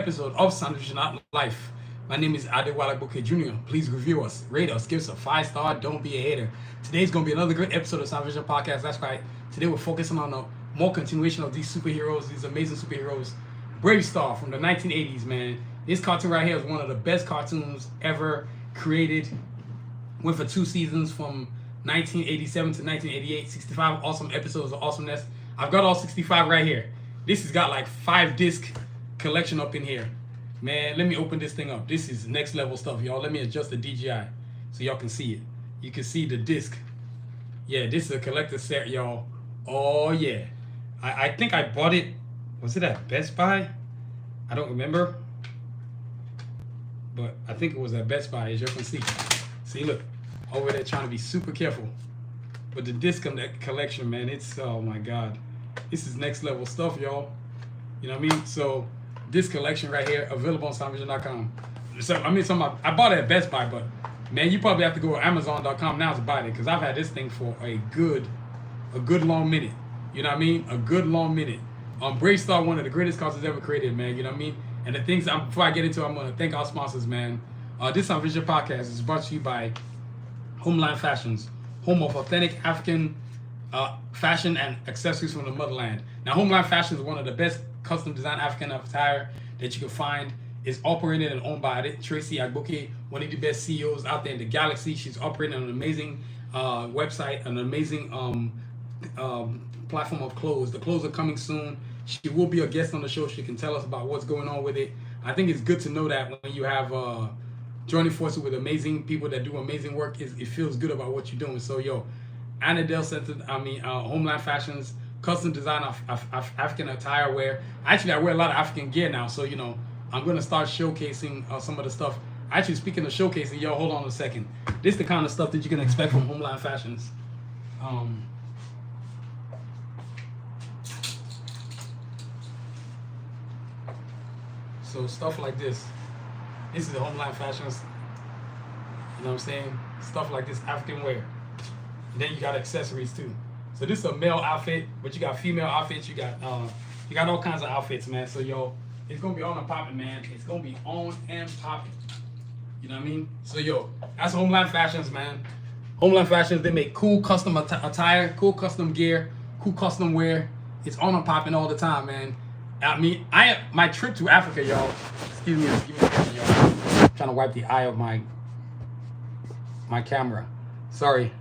episode of Sanusi Not Life. My name is Adewale Bouke Jr. Please review us, rate us, give us a 5 star. Don't be a hater. Today's gonna be another great episode of Sanusi Podcast. That's right. Today we're focusing on a more continuation of these superheroes, these amazing superheroes. BraveStarr from the 1980s, man. This cartoon right here is one of the best cartoons ever created. Went for 2 seasons from 1987 to 1988. 65 awesome episodes of awesomeness. I've got all 65 right here. This has got like 5 disc collection up in here. Man, let me open this thing up. This is next level stuff, y'all. Let me adjust the DJI so y'all can see it. You can see the disc. Yeah, this is a collector set, y'all. Oh, yeah. I think I bought it. Was it at Best Buy? I don't remember. But I think it was at Best Buy, as you can see. See, look. Over there trying to be super careful. But the disc collection, man, it's, oh my God. This is next level stuff, y'all. You know what I mean? So, this collection right here, available on soundvision.com. So, I mean, I bought it at Best Buy, but, man, you probably have to go to Amazon.com now to buy it, because I've had this thing for a good long minute. You know what I mean? A good long minute. BraveStarr, one of the greatest cartoons ever created, man. You know what I mean? And the things, before I get into it, I'm going to thank our sponsors, man. This Sound Vision Podcast is brought to you by Homeland Fashions, home of authentic African fashion and accessories from the motherland. Now, Homeland Fashions is one of the best custom design African attire that you can find. It's operated and owned by Tracy Agboke, one of the best CEOs out there in the galaxy. She's operating an amazing website, an amazing platform of clothes. The clothes are coming soon. She will be a guest on the show. She can tell us about what's going on with it. I think it's good to know that when you have joining forces with amazing people that do amazing work, it feels good about what you're doing. So, yo, Annadale Center, Homeland Fashions, custom design of African attire wear. Actually, I wear a lot of African gear now, so, you know, I'm going to start showcasing some of the stuff. Actually, speaking of showcasing, yo, hold on a second. This is the kind of stuff that you can expect from Homeland Fashions. So, stuff like this. This is the Homeland Fashions, you know what I'm saying? Stuff like this, African wear. And then you got accessories too. So this is a male outfit, but you got female outfits. You got all kinds of outfits, man. So yo, it's gonna be on and popping, man. It's gonna be on and popping. You know what I mean? So yo, that's Homeland Fashions, man. Homeland Fashions, they make cool custom attire, cool custom gear, cool custom wear. It's on and popping all the time, man. I mean, my trip to Africa, y'all. Excuse me, y'all. I'm trying to wipe the eye of my camera. Sorry.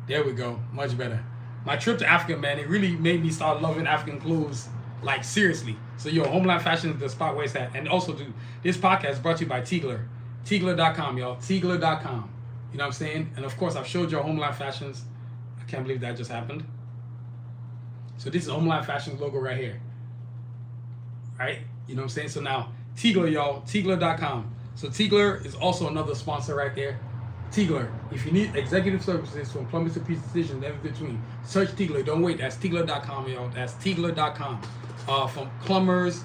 There we go. Much better. My trip to Africa, man, it really made me start loving African clothes, like seriously. So yo, Homeland Fashion is the spot where it's at. And also, dude, this podcast is brought to you by Tigler. Tigler.com, y'all. Tigler.com. You know what I'm saying? And of course, I've showed you Homeland Fashions. I can't believe that just happened. So this is Homeland Fashions logo right here. Right? You know what I'm saying? So now, Tigler, y'all, Tigler.com. So Tigler is also another sponsor right there. Tigler, if you need executive services from plumbers to precision, everything between, search Tigler. Don't wait. That's Tigler.com, y'all. That's Tigler.com. From plumbers,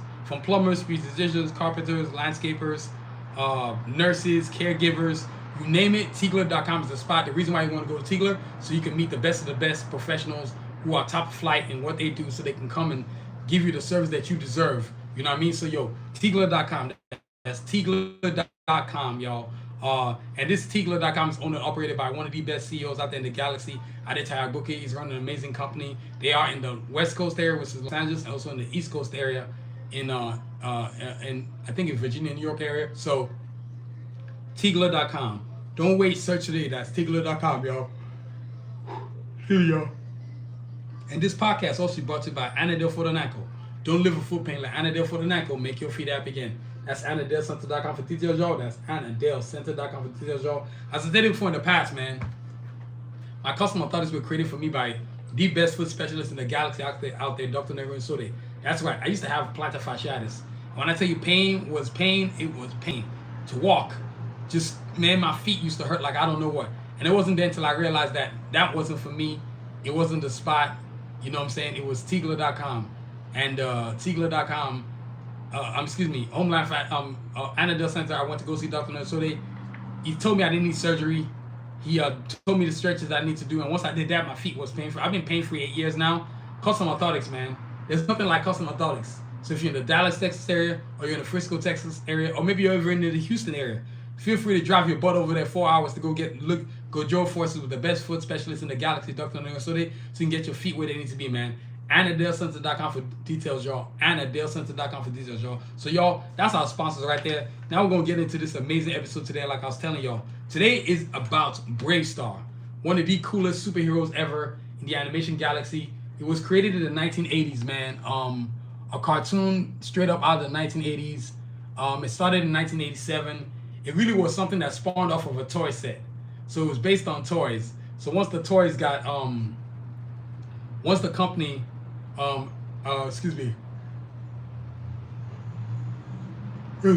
precisions, carpenters, landscapers, nurses, caregivers, you name it, Tigler.com is the spot. The reason why you want to go to Tigler, so you can meet the best of the best professionals who are top flight in what they do, so they can come and give you the service that you deserve. You know what I mean? So, yo, Tigler.com. That's Tigler.com, y'all. And this Tigler.com is owned and operated by one of the best CEOs out there in the galaxy, Adetaya Agboke. He's running an amazing company. They are in the West Coast area, which is Los Angeles, and also in the East Coast area in I think in Virginia, New York area. So, Tigler.com. Don't wait, search today. That's Tigler.com, y'all. Here you go. And this podcast also brought to you by Annadale Fotonako. Don't live with foot pain like Annadale Fotonako. Make your feet happy again. That's AnnadaleCenter.com for details, y'all. That's AnnadaleCenter.com for details, y'all. As I stated before in the past, man, my custom orthotics were created for me by the best foot specialist in the galaxy out there, Dr. Negro and Sode. That's right. I used to have plantar fasciitis. When I tell you pain was pain, it was pain. To walk, just, man, my feet used to hurt like I don't know what. And it wasn't there until I realized that that wasn't for me. It wasn't the spot. You know what I'm saying? It was Tigler.com. And Tigler.com, Homeland Annadale Center, I went to go see Dr. Nansode. He told me I didn't need surgery. He told me the stretches I need to do. And once I did that, my feet was pain-free. I've been pain-free 8 years now. Custom orthotics, man. There's nothing like custom orthotics. So if you're in the Dallas, Texas area, or you're in the Frisco, Texas area, or maybe you're over in the Houston area, feel free to drive your butt over there 4 hours to go join forces with the best foot specialist in the galaxy, Dr. Neo, so you can get your feet where they need to be, man. AnnaDaleCenter.com for details, y'all. AnnaDaleCenter.com for details, y'all. So, y'all, that's our sponsors right there. Now we're going to get into this amazing episode today, like I was telling y'all. Today is about BraveStarr, one of the coolest superheroes ever in the animation galaxy. It was created in the 1980s, man. A cartoon straight up out of the 1980s. It started in 1987. It really was something that spawned off of a toy set. So it was based on toys. So once the toys got, once the company, it was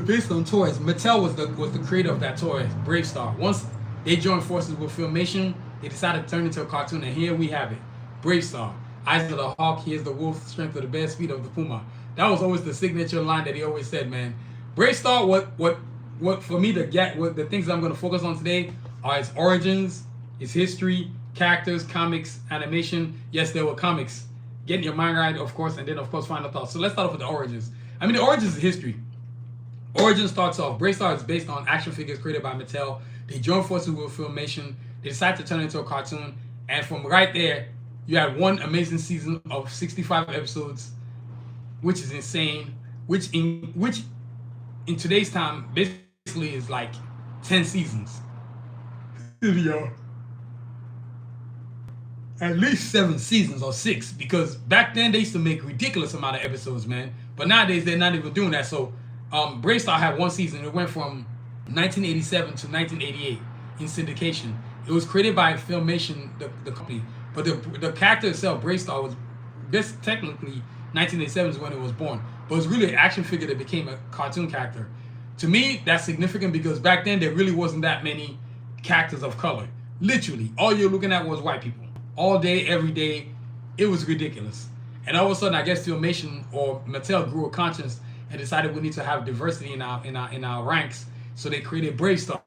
based on toys. Mattel was the creator of that toy, BraveStarr. Once they joined forces with Filmation, they decided to turn it into a cartoon, and here we have it, BraveStarr. Eyes of the hawk, here's the wolf, strength of the bear, speed of the puma. That was always the signature line that he always said, man. BraveStarr, what for me, the things I'm going to focus on today are its origins, its history, characters, comics, animation. Yes, there were comics. Getting your mind right, of course, and then, of course, final thoughts. So let's start off with the origins. I mean, the origins is history. Origin starts off, BraveStarr is based on action figures created by Mattel. They joined forces with Filmation. They decided to turn it into a cartoon. And from right there, you had one amazing season of 65 episodes, which is insane. Which in today's time basically is like 10 seasons. Yo. At least 7 seasons or 6, because back then they used to make ridiculous amount of episodes, man. But nowadays they're not even doing that. So BraveStarr had one season. It went from 1987 to 1988 in syndication. It was created by Filmation, the company. But the character itself, BraveStarr, was just technically 1987 is when it was born. But it's really an action figure that became a cartoon character. To me, that's significant because back then there really wasn't that many characters of color. Literally, all you're looking at was white people. All day, every day. It was ridiculous. And all of a sudden, I guess Filmation or Mattel grew a conscience and decided we need to have diversity in our ranks. So they created BraveStarr.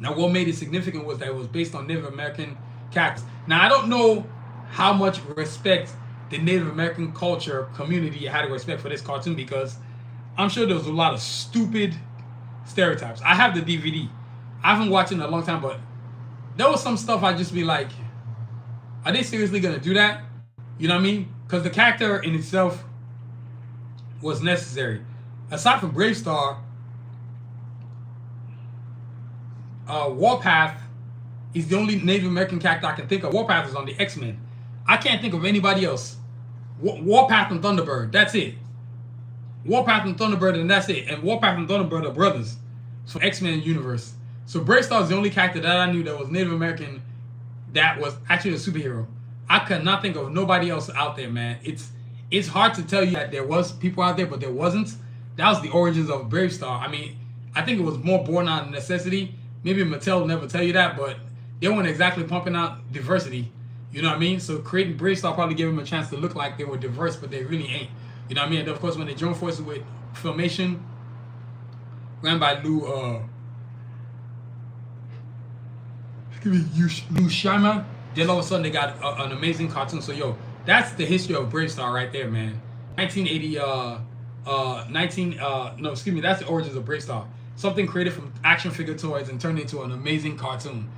Now, what made it significant was that it was based on Native American characters. Now, I don't know how much respect the Native American culture community had to respect for this cartoon, because I'm sure there was a lot of stupid stereotypes. I have the DVD. I haven't watched it in a long time, but there was some stuff I'd just be like, are they seriously going to do that? You know what I mean? Because the character in itself was necessary. Aside from BraveStarr, Warpath is the only Native American character I can think of. Warpath is on the X-Men. I can't think of anybody else. Warpath and Thunderbird, that's it. Warpath and Thunderbird, and that's it. And Warpath and Thunderbird are brothers from X-Men universe. So BraveStarr is the only character that I knew that was Native American that was actually a superhero. I could not think of nobody else out there, man. It's hard to tell you that there was people out there, but there wasn't. That was the origins of BraveStarr. I mean, I think it was more born out of necessity. Maybe Mattel will never tell you that, but they weren't exactly pumping out diversity. You know what I mean? So creating BraveStarr probably gave them a chance to look like they were diverse, but they really ain't. You know what I mean? And of course, when they joined forces with Filmation, ran by Lou Scheimer, then all of a sudden they got an amazing cartoon. So yo, that's the history of BraveStarr right there, man. 1980, that's the origins of BraveStarr. Something created from action figure toys and turned into an amazing cartoon.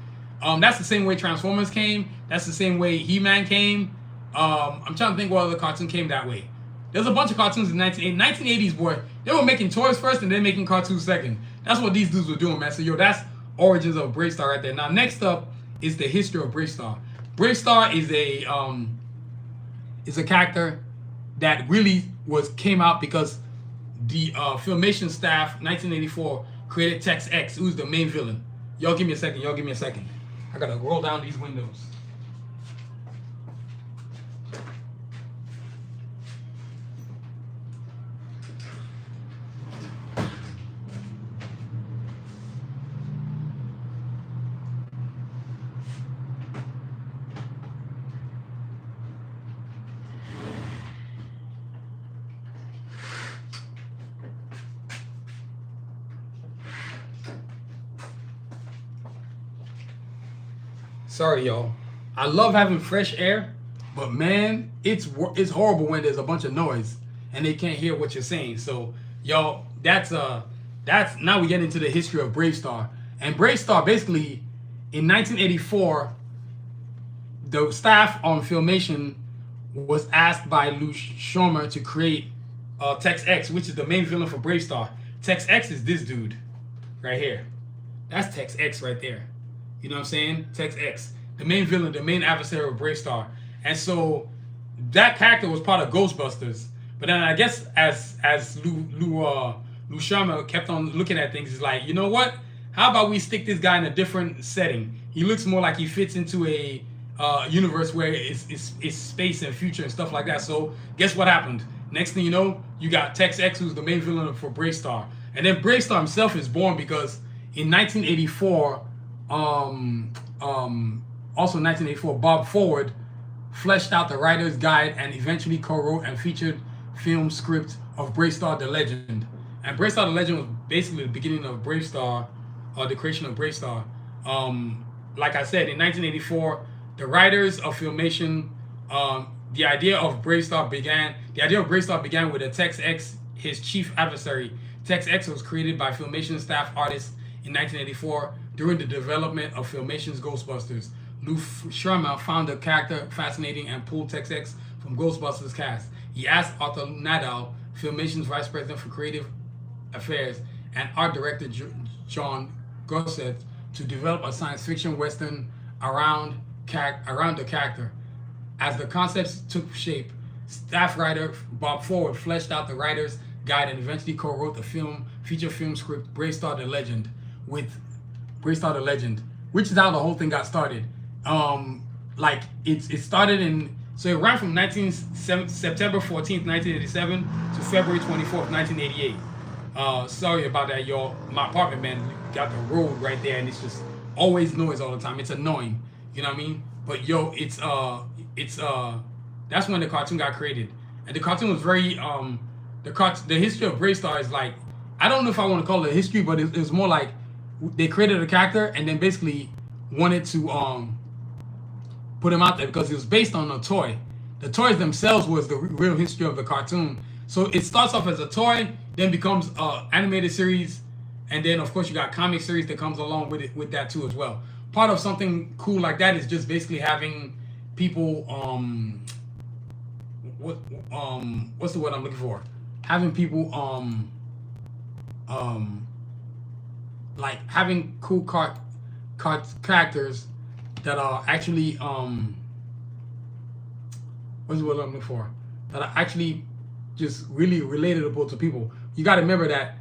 That's the same way Transformers came. That's the same way He-Man came. I'm trying to think what other cartoon came that way. There's a bunch of cartoons in the 1980s, boy. They were making toys first and then making cartoons second. That's what these dudes were doing, man. So yo, that's origins of BraveStarr right there. Now next up is the history of BraveStarr. BraveStarr is a character that really came out because the Filmation staff, 1984, created Tex X, who's the main villain. Y'all give me a second. I gotta roll down these windows. Sorry, y'all. I love having fresh air, but man, it's horrible when there's a bunch of noise. and they can't hear what you're saying. So, yo, that's now we get into the history of BraveStarr. And BraveStarr, basically, in 1984, the staff on Filmation was asked by Lou Scheimer to create Tex X, which is the main villain for BraveStarr. Tex X is this dude right here. That's Tex X right there. You know what I'm saying? Tex X, the main villain, the main adversary of BraveStarr. And so that character was part of Ghostbusters. But then I guess as Lou Scheimer kept on looking at things, he's like, you know what? How about we stick this guy in a different setting? He looks more like he fits into a universe where it's space and future and stuff like that. So guess what happened? Next thing you know, you got Tex X, who's the main villain for BraveStarr. And then BraveStarr himself is born because in 1984, also in 1984, Bob Forward fleshed out the writer's guide and eventually co-wrote and featured film script of BraveStarr the Legend. And BraveStarr the Legend was basically the beginning of BraveStarr, the creation of BraveStarr. Like I said, in 1984, the writers of Filmation, the idea of BraveStarr began with a Tex X, his chief adversary. Tex X was created by Filmation staff artists in 1984 during the development of Filmation's Ghostbusters. Lou Scheimer found the character fascinating and pulled Tex X from Ghostbusters cast. He asked Arthur Nadal, Filmation's vice president for creative affairs, and art director John Gossett, to develop a science fiction western around the character. As the concepts took shape, staff writer Bob Forward fleshed out the writer's guide and eventually co-wrote the feature film script BraveStarr the Legend with BraveStarr the Legend, which is how the whole thing got started. Like it started so it ran from September 14th, 1987 to February 24th, 1988. Sorry about that, y'all. My apartment, man, got the road right there, and it's just always noise all the time. It's annoying, you know what I mean? But yo, that's when the cartoon got created, and the cartoon was very the history of BraveStarr is like, I don't know if I want to call it a history, but it's more like they created a character and then basically wanted to put him out there because it was based on a toy. The toys themselves was the real history of the cartoon. So it starts off as a toy, then becomes an animated series, and then of course you got comic series that comes along with it, with that too as well. Part of something cool like that is just basically having people what's the word I'm looking for? Having people like having cool characters that are actually what's the word I'm looking for? That are actually just really relatable to people. You got to remember that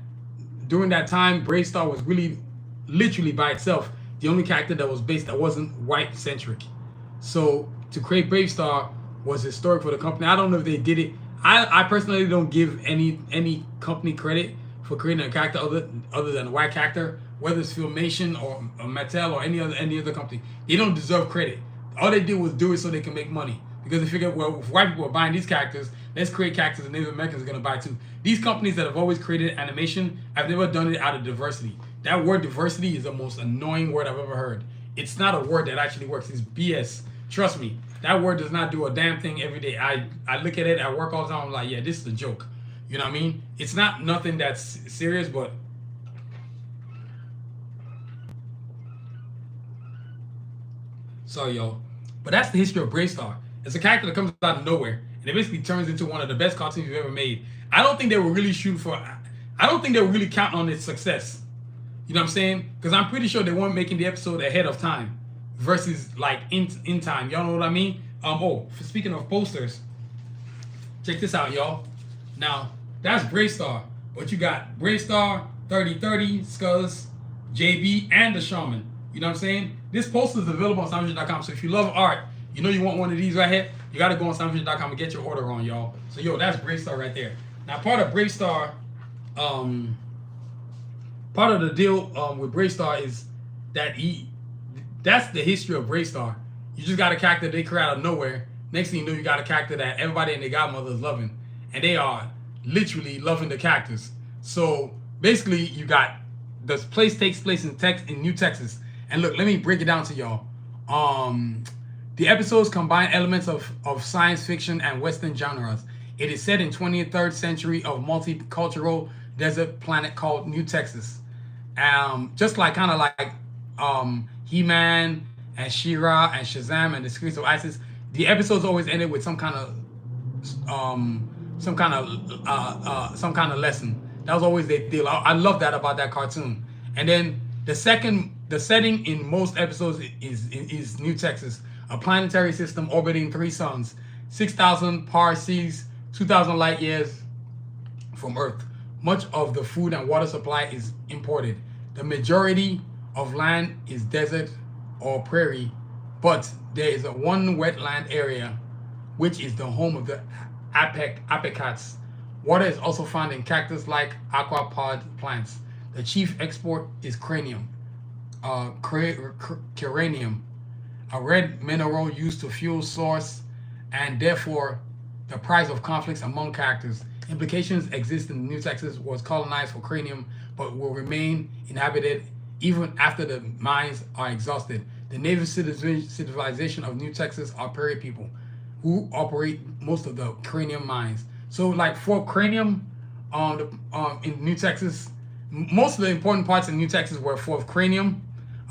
during that time, BraveStarr was really literally by itself the only character that was based that wasn't white centric. So to create BraveStarr was historic for the company. I don't know if they did it. I personally don't give any company credit for creating a character other than a white character, whether it's Filmation or Mattel or any other company. They don't deserve credit. All they did was do it so they can make money. Because they figured, well, if white people are buying these characters, let's create characters that Native Americans are going to buy too. These companies that have always created animation have never done it out of diversity. That word diversity is the most annoying word I've ever heard. It's not a word that actually works. It's BS. Trust me. That word does not do a damn thing every day. I look at it at work all the time. I'm like, yeah, this is a joke. You know what I mean? It's not nothing that's serious, but sorry, y'all. But that's the history of BraveStarr. It's a character that comes out of nowhere, and it basically turns into one of the best cartoons you've ever made. I don't think they were really I don't think they were really counting on its success. You know what I'm saying? Because I'm pretty sure they weren't making the episode ahead of time versus like in time. Y'all know what I mean? Speaking of posters, check this out, y'all. Now, that's BraveStarr. But you got BraveStarr, 3030, Scuzz, JB, and the Shaman. You know what I'm saying? This poster is available on soundvision.com. So if you love art, you know you want one of these right here, you got to go on soundvision.com and get your order on, y'all. So, yo, that's BraveStarr right there. Now, part of BraveStarr, part of the deal with BraveStarr is that that's the history of BraveStarr. You just got a character they create out of nowhere. Next thing you know, you got a character that everybody and their godmother is loving. And they are literally loving the characters. So, basically, you got, the place takes place in New Texas. And look, let me break it down to y'all. The episodes combine elements of science fiction and Western genres. It is set in 23rd century of multicultural desert planet called New Texas. Just like kind of like He-Man and She-Ra and Shazam and the Secrets of Isis, the episodes always ended with some kind of lesson. That was always their deal. I love that about that cartoon. And then the setting in most episodes is New Texas, a planetary system orbiting 3 suns, 6,000 parsecs, 2,000 light years from Earth. Much of the food and water supply is imported. The majority of land is desert or prairie, but there is one wetland area which is the home of the apicates. Water is also found in cactus-like aquapod plants. The chief export is cranium, curanium, a red mineral used to fuel source, and therefore the price of conflicts among characters. Implications exist in New Texas was colonized for cranium, but will remain inhabited even after the mines are exhausted. The native civilization of New Texas are prairie people who operate most of the cranium mines. So like for cranium in New Texas, most of the important parts in New Texas were for cranium,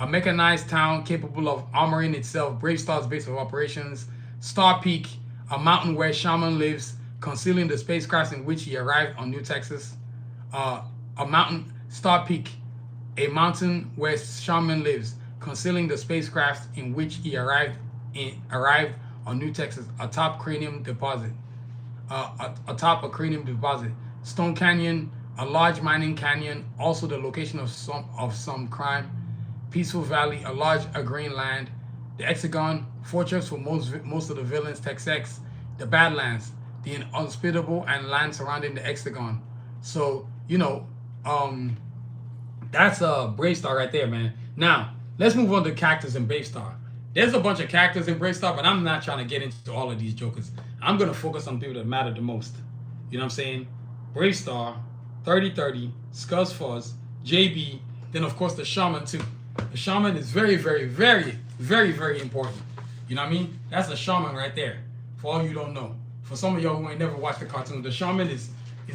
a mechanized town capable of armoring itself, BraveStarr's base of operations, Star Peak, a mountain where Shaman lives, concealing the spacecraft in which he arrived on New Texas. Star Peak, a mountain where Shaman lives, concealing the spacecraft in which he arrived on New Texas. Atop cranium deposit. Atop a cranium deposit. Stone Canyon, a large mining canyon, also the location of some crime. Peaceful Valley, a large agrarian land. The Hexagon, fortress for most of the villains. Texas, the Badlands, the inhospitable and land surrounding the Hexagon. So, that's BraveStarr right there, man. Now, let's move on to characters in BraveStarr. There's a bunch of characters in BraveStarr, but I'm not trying to get into all of these jokers. I'm going to focus on people that matter the most. You know what I'm saying? BraveStarr, 3030, Scuzz Fuzz, JB, then of course the Shaman too. The Shaman is very, very, very, very, very important. You know what I mean? That's a Shaman right there. For all you don't know. For some of y'all who ain't never watched the cartoon, the Shaman is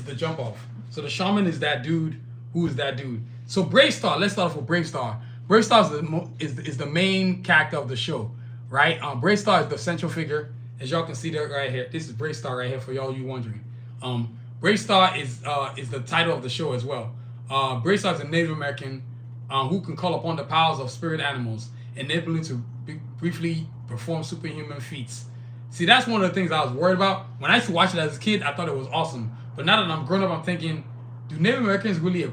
the jump off. So the Shaman is that dude. Who is that dude? So BraveStarr, let's start off with BraveStarr. BraveStarr is the main character of the show, right? BraveStarr is the central figure. As y'all can see that right here. This is BraveStarr right here for y'all you wondering. BraveStarr is the title of the show as well. BraveStarr is a Native American who can call upon the powers of spirit animals, enabling to briefly perform superhuman feats. See, that's one of the things I was worried about. When I used to watch it as a kid, I thought it was awesome. But now that I'm grown up, I'm thinking, do Native Americans really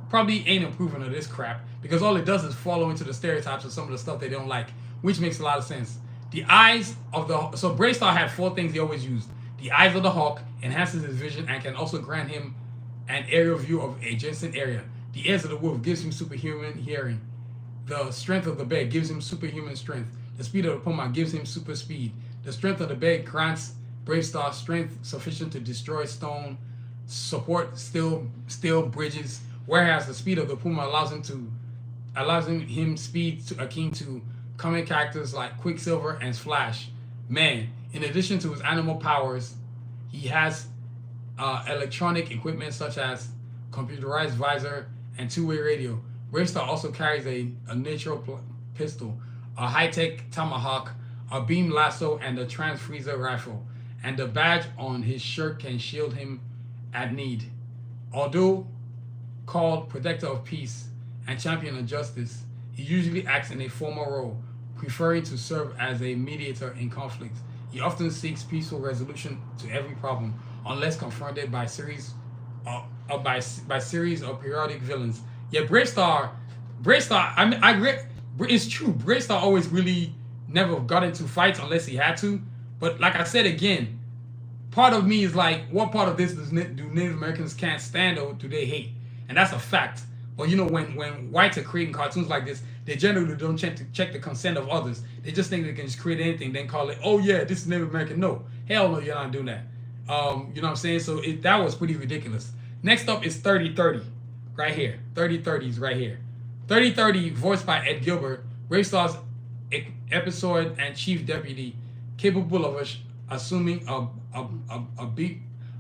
probably ain't improving of this crap? Because all it does is follow into the stereotypes of some of the stuff they don't like, which makes a lot of sense. The eyes of the... So BraveStarr had 4 things he always used. The eyes of the hawk enhances his vision and can also grant him an aerial view of adjacent area. The ears of the wolf gives him superhuman hearing. The strength of the bear gives him superhuman strength. The speed of the puma gives him super speed. The strength of the bear grants BraveStarr strength sufficient to destroy stone, support steel bridges, whereas the speed of the puma allows him speed akin to common characters like Quicksilver and Flash. Man, in addition to his animal powers, he has electronic equipment such as computerized visor and 2-way radio. BraveStarr also carries a natural pistol, a high-tech tomahawk, a beam lasso, and a transfreezer rifle. And the badge on his shirt can shield him at need. Although called Protector of Peace and Champion of Justice, he usually acts in a formal role, preferring to serve as a mediator in conflicts. He often seeks peaceful resolution to every problem, unless confronted by series of periodic villains. Yeah, BraveStarr. It's true. BraveStarr always really never got into fights unless he had to. But like I said again, part of me is like, what part of this do Native Americans can't stand or do they hate? And that's a fact. But when whites are creating cartoons like this, they generally don't check the consent of others. They just think they can just create anything, then call it, oh yeah, this is Native American. No, hell no, you're not doing that. You know what I'm saying? So that was pretty ridiculous. Next up is 3030, right here. 3030 is right here. 3030, voiced by Ed Gilbert, BraveStarr's episode and chief deputy, capable of assuming a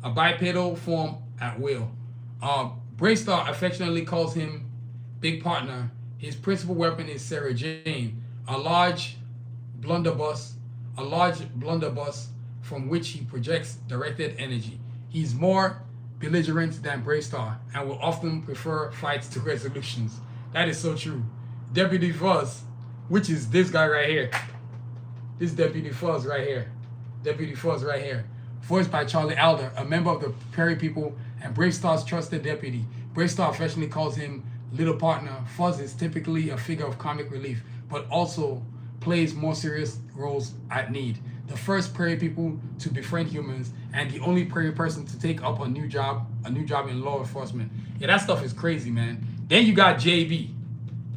a bipedal form at will. BraveStarr affectionately calls him Big Partner. His principal weapon is Sarah Jane, a large blunderbuss, a large blunderbuss from which he projects directed energy. He's more belligerent than BraveStarr and will often prefer fights to resolutions. That is so true. Deputy Fuzz, which is this guy right here. This Deputy Fuzz right here. Deputy Fuzz right here. Voiced by Charlie Alder, a member of the Prairie People and BraveStarr's trusted deputy. BraveStarr affectionately calls him Little Partner. Fuzz is typically a figure of comic relief, but also plays more serious roles at need. The first Prairie People to befriend humans, and the only Prairie person to take up a new job in law enforcement. Yeah, that stuff is crazy, man. Then you got JB.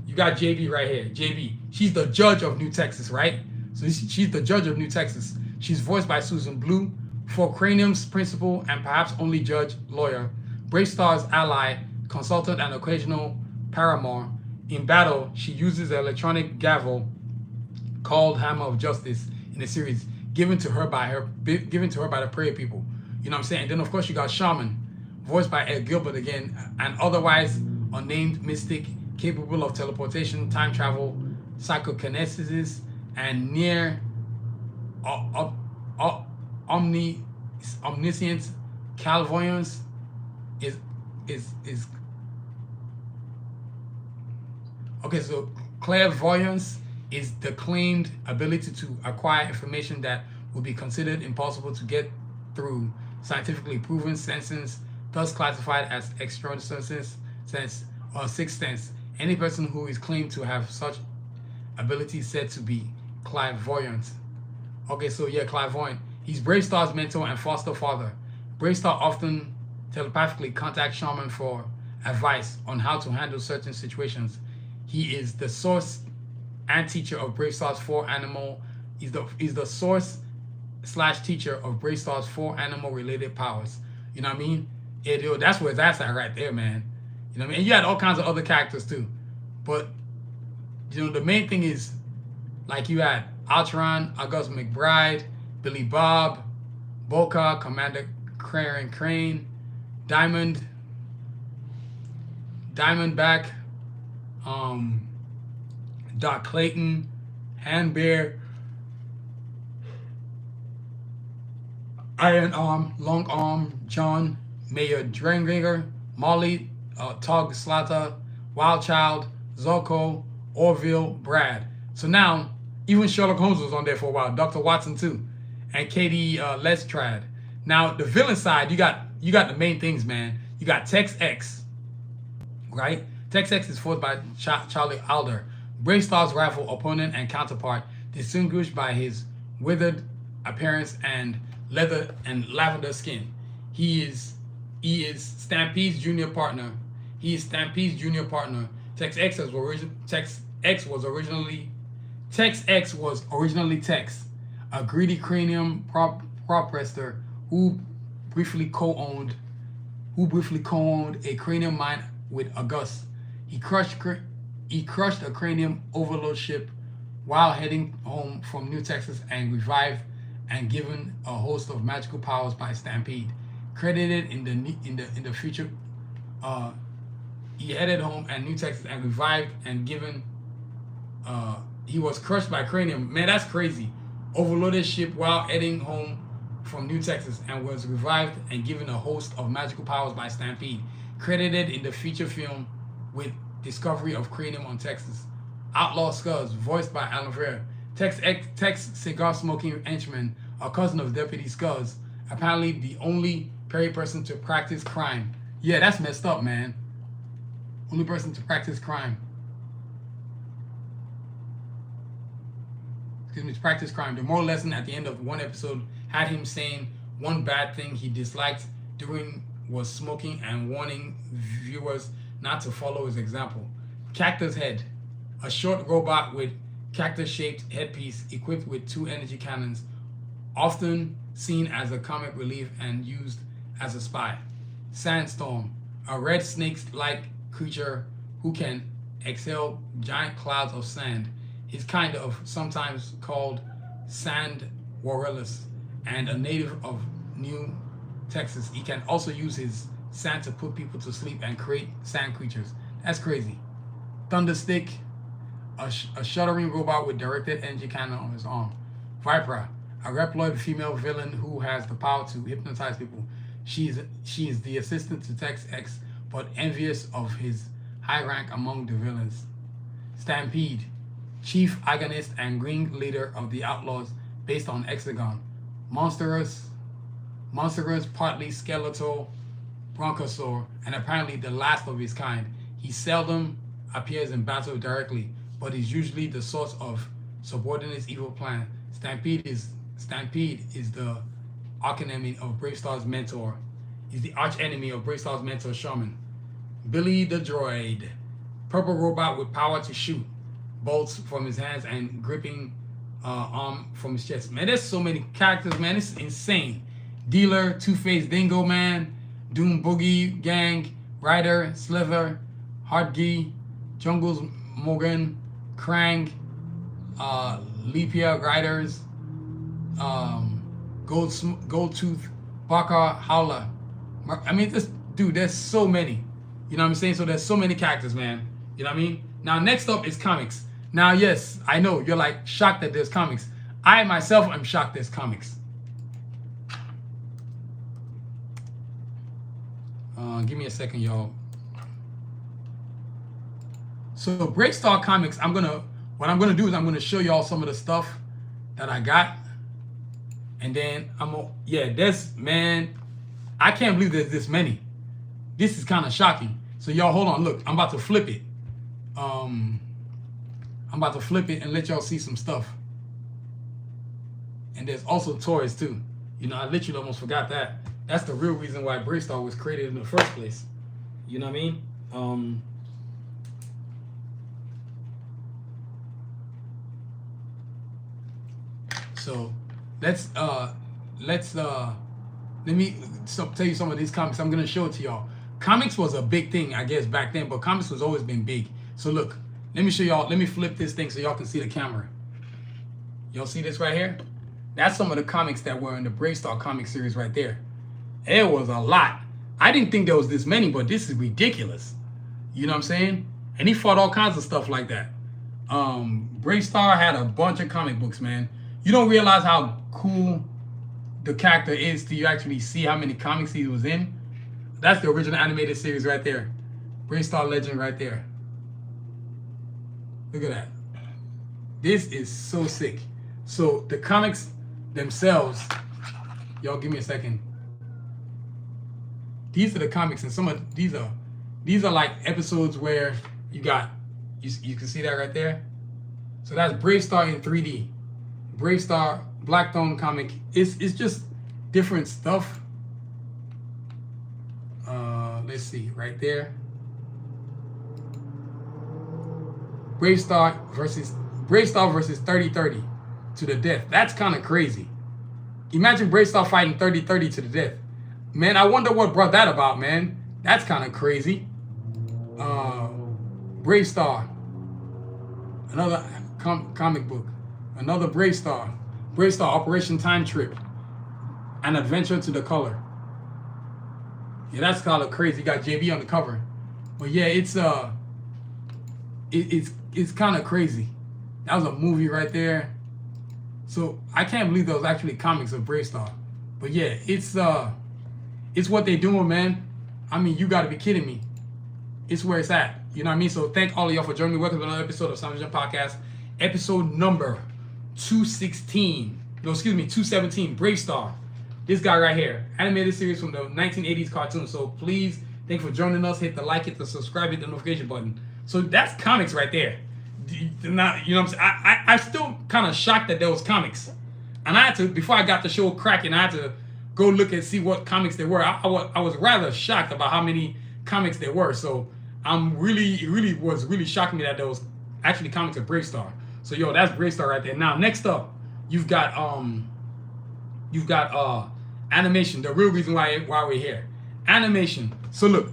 You got JB right here. JB. She's the judge of New Texas, right? So she's the judge of New Texas. She's voiced by Susan Blue. For Cranium's principal and perhaps only judge lawyer, BraveStarr's ally, consultant, and occasional paramour. In battle, she uses the electronic gavel called Hammer of Justice in the series, given to her by the Prairie People. You know what I'm saying? And then of course you got Shaman, voiced by Ed Gilbert again, an otherwise unnamed mystic capable of teleportation, time travel, psychokinesis, and near omniscience. Clairvoyance is okay. So clairvoyance is the claimed ability to acquire information that would be considered impossible to get through scientifically proven senses, thus classified as extrasense sense or sixth sense. Any person who is claimed to have such ability is said to be clairvoyant. Okay, so yeah, clairvoyant. He's BraveStarr's mentor and foster father. BraveStarr often telepathically contacts Shaman for advice on how to handle certain situations. He is the source and teacher of BraveStarr's four animal. He's the source / teacher of BraveStarr's four animal related powers. You know what I mean? Yeah, dude, that's where that's at right there, man. You know what I mean? And you had all kinds of other characters too, but you know the main thing is like you had Altron, August McBride, Billy Bob, Boca, Commander Crane, Diamondback, Doc Clayton, Hand Bear, Iron Arm, Long Arm, John, Mayor Drenginger, Molly, Tog Slaughter, Wild Child, Zorko, Orville, Brad. So now, even Sherlock Holmes was on there for a while, Dr. Watson too, and Katie Lestrade. Now, the villain side, you got the main things, man. You got Tex X, right? Tex X is voiced by Charlie Alder, BraveStarr's rival, opponent, and counterpart, distinguished by his withered appearance and leather and lavender skin. He is Stampede's junior partner. Tex X was originally Tex, a greedy cranium prop wrestler who briefly co-owned a cranium mine with August. He crushed a cranium overload ship while heading home from New Texas and revived and given a host of magical powers by Stampede. Credited in the future, he headed home and New Texas and revived and given. He was crushed by cranium. Man, that's crazy. Overloaded ship while heading home from New Texas and was revived and given a host of magical powers by Stampede. Credited in the feature film with discovery of cranium on Texas. Outlaw Scuzz, voiced by Alan Freer. Tex cigar smoking henchman, a cousin of Deputy Scuzz, apparently the only Prairie person to practice crime. Yeah, that's messed up, man. Only person to practice crime. To practice crime. The moral lesson at the end of one episode had him saying one bad thing he disliked doing was smoking and warning viewers not to follow his example. Cactus Head, a short robot with cactus-shaped headpiece equipped with 2 energy cannons, often seen as a comic relief and used as a spy. Sandstorm, a red snake-like creature who can exhale giant clouds of sand. He's kind of sometimes called Sand Warrellus and a native of New Texas. He can also use his sand to put people to sleep and create sand creatures. That's crazy. Thunderstick, a shuddering robot with directed energy cannon on his arm. Viper, a Reploid female villain who has the power to hypnotize people. She is the assistant to Tex X, but envious of his high rank among the villains. Stampede, chief agonist and green leader of the Outlaws, based on Hexagon. Monstrous, partly skeletal bronchosaur, and apparently the last of his kind. He seldom appears in battle directly, but is usually the source of subordinate's evil plan. Stampede is the archenemy of BraveStarr's mentor. He's the arch enemy of BraveStarr's mentor, Shaman. Billy the Droid, purple robot with power to shoot bolts from his hands and gripping arm from his chest. Man, there's so many characters, man. It's insane. Dealer, Two-Face Dingo Man, Doom Boogie Gang, Ryder, Slither, Hardgi, Jungles Morgan, Krang, Lepia Riders, Goldtooth, Baka, Howler. I mean, there's so many. You know what I'm saying? So there's so many characters, man. You know what I mean? Now, next up is comics. Now, yes, I know you're like shocked that there's comics. I myself am shocked there's comics. Give me a second, y'all. So BraveStarr Comics, what I'm gonna do is I'm gonna show y'all some of the stuff that I got, and then man, I can't believe there's this many. This is kind of shocking. So y'all, hold on, look, I'm about to flip it. I'm about to flip it and let y'all see some stuff. And there's also toys too. You know, I literally almost forgot that. That's the real reason why BraveStarr was created in the first place. You know what I mean? So let me tell you some of these comics. I'm gonna show it to y'all. Comics was a big thing, I guess, back then, but comics was always been big. So look, let me show y'all. Let me flip this thing so y'all can see the camera. Y'all see this right here? That's some of the comics that were in the BraveStarr comic series right there. It was a lot. I didn't think there was this many, but this is ridiculous. You know what I'm saying? And he fought all kinds of stuff like that. BraveStarr had a bunch of comic books, man. You don't realize how cool the character is till you actually see how many comics he was in. That's the original animated series right there. BraveStarr Legend right there. Look at that. This is so sick. So the comics themselves, y'all give me a second. These are the comics, and some of these are like episodes where you can see that right there. So that's BraveStarr in 3D. BraveStarr Blackthorn comic. It's just different stuff. Let's see right there. BraveStarr versus 3030 to the death. That's kind of crazy. Imagine BraveStarr fighting 3030 to the death. Man, I wonder what brought that about, man. That's kind of crazy. BraveStarr. Another comic book. Another BraveStarr. BraveStarr Operation Time Trip. An Adventure to the Color. Yeah, that's kind of crazy. You got JB on the cover. But yeah, it's kind of crazy. That was a movie right there. So I can't believe those actually comics of BraveStarr. But yeah, it's what they doing, man. I mean, you got to be kidding me. It's where it's at. You know what I mean? So thank all of y'all for joining me. Welcome to another episode of Sanusi Podcast. Episode number 216. No, excuse me, 217. BraveStarr. This guy right here. Animated series from the 1980s cartoon. So please, thank you for joining us. Hit the like, hit the subscribe, hit the notification button. So that's comics right there. Not, you know what I'm saying? I'm still kind of shocked that there was comics. And I had to, before I got the show cracking, I had to go look and see what comics there were. I was rather shocked about how many comics there were. So I'm really was shocking me that there was actually comics of BraveStarr. So yo, that's BraveStarr right there. Now next up, you've got animation. The real reason why we're here. Animation. So look,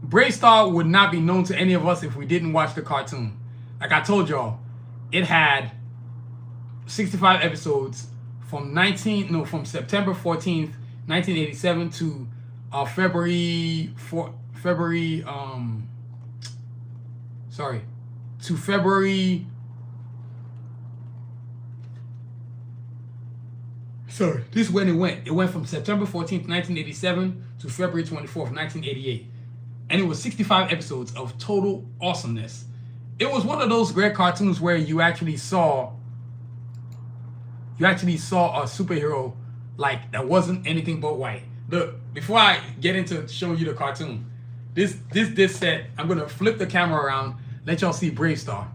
BraveStarr would not be known to any of us if we didn't watch the cartoon. Like I told y'all, it had 65 episodes from September 14th, 1987 to February to February. Sorry, this is when it went. It went from September 14th, 1987 to February 24th, 1988. And it was 65 episodes of total awesomeness. It was one of those great cartoons where you actually saw a superhero like that wasn't anything but white. Look, before I get into showing you the cartoon, this set, I'm gonna flip the camera around, let y'all see BraveStarr.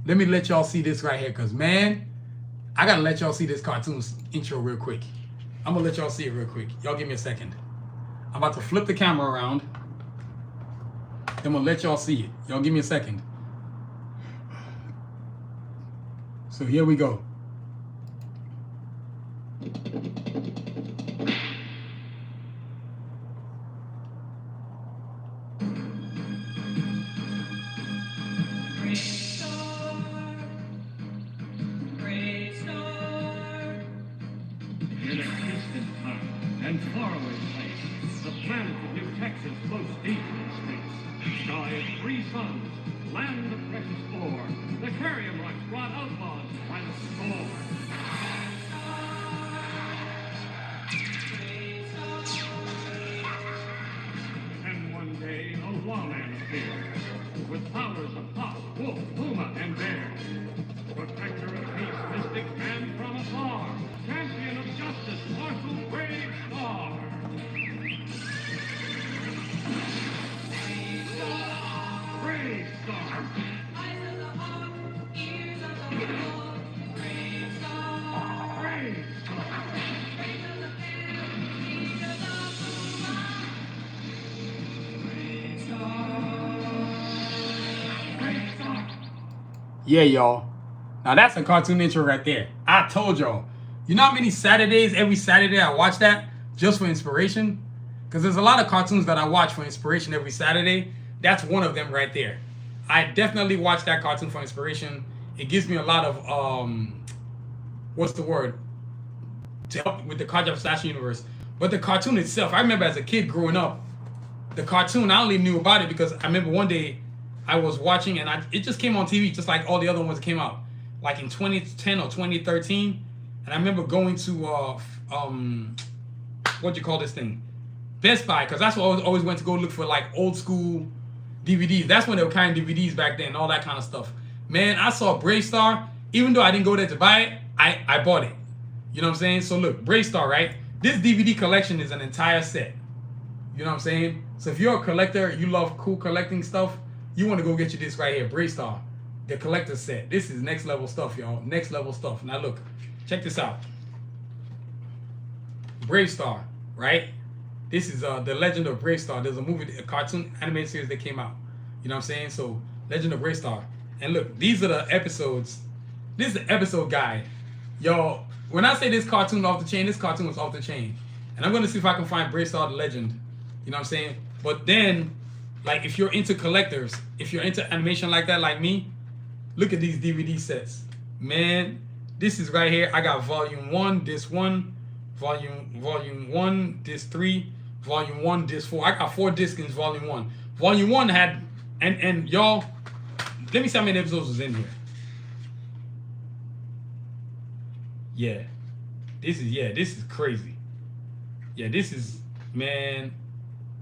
Let me let y'all see this right here, cause man, I gotta let y'all see this cartoon's intro real quick. I'm gonna let y'all see it real quick. Y'all give me a second. I'm about to flip the camera around. Then I'm gonna let y'all see it. Y'all give me a second. So here we go. With powers of hawk, wolf, puma, and bear. Protector of peace, mystic man from afar. Champion of justice, martial BraveStarr. BraveStarr. Eyes of the hawk, ears of the wolf. BraveStarr. BraveStarr. Brains of the bear, feet of the puma. Yeah, y'all. Now that's a cartoon intro right there. I told y'all. You know how many Saturdays, every Saturday I watch that just for inspiration? Because there's a lot of cartoons that I watch for inspiration every Saturday. That's one of them right there. I definitely watch that cartoon for inspiration. It gives me a lot of, what's the word? To help with the culturatural universe. But the cartoon itself, I remember as a kid growing up, the cartoon, I only knew about it because I remember one day I was watching and it just came on TV just like all the other ones that came out. Like in 2010 or 2013. And I remember going to, what do you call this thing? Best Buy, because that's what I always went to go look for, like old school DVDs. That's when they were carrying DVDs back then, all that kind of stuff. Man, I saw BraveStarr. Even though I didn't go there to buy it, I bought it. You know what I'm saying? So look, BraveStarr, right? This DVD collection is an entire set. You know what I'm saying? So if you're a collector, you love cool collecting stuff, you want to go get you this right here, BraveStarr, the collector set. This is next level stuff, y'all. Next level stuff. Now look, check this out. BraveStarr, right? This is The Legend of BraveStarr. There's a movie, a cartoon animated series that came out. You know what I'm saying? So, Legend of BraveStarr. And look, these are the episodes. This is the episode guide. Y'all, when I say this cartoon off the chain, this cartoon was off the chain. And I'm going to see if I can find BraveStarr the Legend. You know what I'm saying? But then, like, if you're into collectors, if you're into animation like that, like me, look at these DVD sets. Man, this is right here. I got volume 1, disc 1, volume 1, disc 3, volume 1, disc 4. I got 4 discs in volume 1. Volume 1 had, and y'all, let me see how many episodes was in here. Yeah. This is crazy. Yeah, this is, man,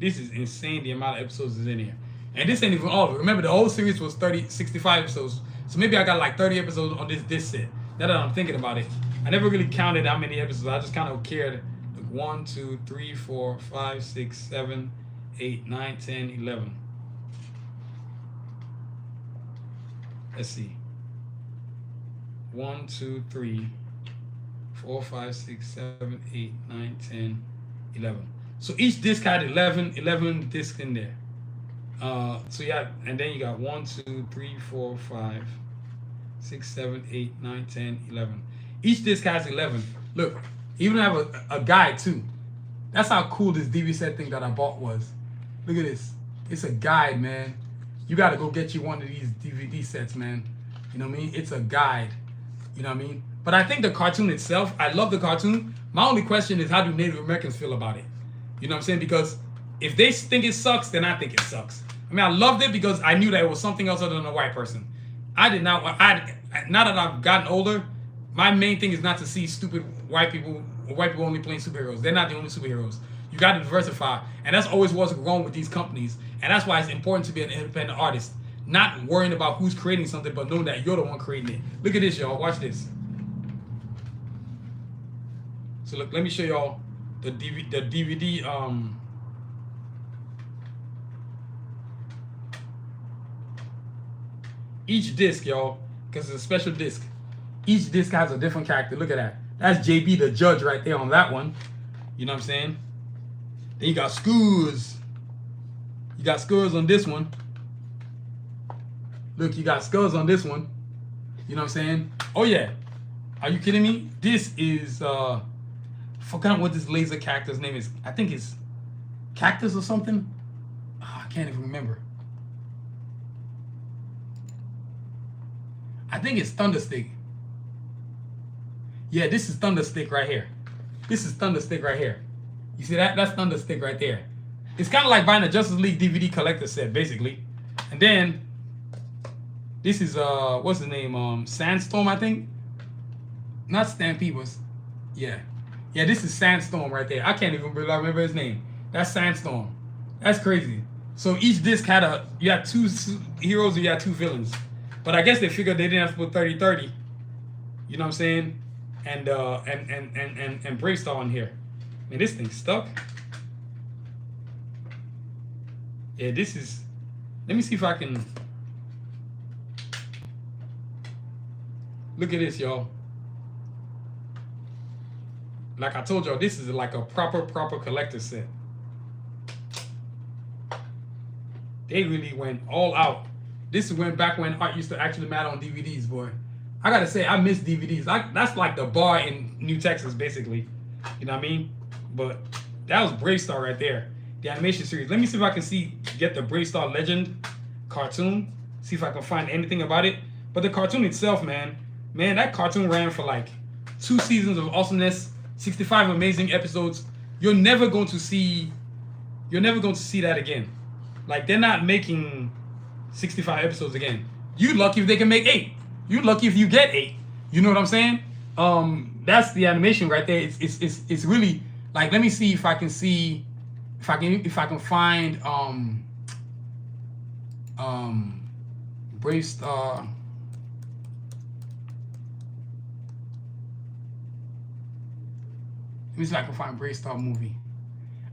this is insane the amount of episodes is in here. And this ain't even all of it. Remember, the whole series was 65 episodes. So maybe I got like 30 episodes on this set. Now that I'm thinking about it. I never really counted how many episodes. I just kind of cared. 1, 2, 3, 4, 5, 6, 7, 8, 9, 10, 11. Let's see. 1, 2, 3, 4, 5, 6, 7, 8, 9, 10, 11. So each disc had 11 discs in there. So yeah, and then you got 1, 2, 3, 4, 5, 6, 7, 8, 9, 10, 11. Each disc has 11. Look, even have a guide too. That's how cool this DVD set thing that I bought was. Look at this. It's a guide, man. You gotta go get you one of these DVD sets, man. You know what I mean? It's a guide. You know what I mean? But I think the cartoon itself, I love the cartoon, My only question is, how do Native Americans feel about it? You know what I'm saying? Because if they think it sucks, then I think it sucks. I mean, I loved it because I knew that it was something else other than a white person. I did not. Now that I've gotten older, my main thing is not to see stupid white people only playing superheroes. They're not the only superheroes. You got to diversify, and that's always what's wrong with these companies. And that's why it's important to be an independent artist, not worrying about who's creating something, but knowing that you're the one creating it. Look at this, y'all. Watch this. So look, let me show y'all the DVD. Each disc, y'all, because it's a special disc. Each disc has a different character. Look at that. That's JB the judge right there on that one. You know what I'm saying? Then you got Screws. You got Skulls on this one. Look, you got Skulls on this one. You know what I'm saying? Oh yeah. Are you kidding me? This is forgot what this laser character's name is. I think it's Cactus or something. Oh, I can't even remember. I think it's Thunderstick. Yeah, this is Thunderstick right here. This is Thunderstick right here. You see that? That's Thunderstick right there. It's kind of like buying a Justice League DVD collector set, basically. And then this is what's his name? Sandstorm, I think. Not Stampede, but yeah. Yeah, this is Sandstorm right there. I can't even remember his name. That's Sandstorm. That's crazy. So each disc had you had two heroes or you had two villains. But I guess they figured they didn't have to put 30-30. You know what I'm saying? And BraveStarr on here. Man, this thing's stuck. Yeah, this is. Let me see if I can. Look at this, y'all. Like I told y'all, this is like a proper collector set. They really went all out. This went back when art used to actually matter on DVDs, boy. I gotta say, I miss DVDs. That's like the bar in New Texas, basically. You know what I mean? But that was BraveStarr right there. The animation series. Let me see if I can get the BraveStarr Legend cartoon. See if I can find anything about it. But the cartoon itself, man, that cartoon ran for like 2 seasons of awesomeness, 65 amazing episodes. You're never going to see that again. Like, they're not making 65 episodes again. You lucky if they can make 8. You lucky if you get 8. You know what I'm saying? That's the animation right there. It's really like, let me see if I can find BraveStarr. Let me see if I can find BraveStarr movie.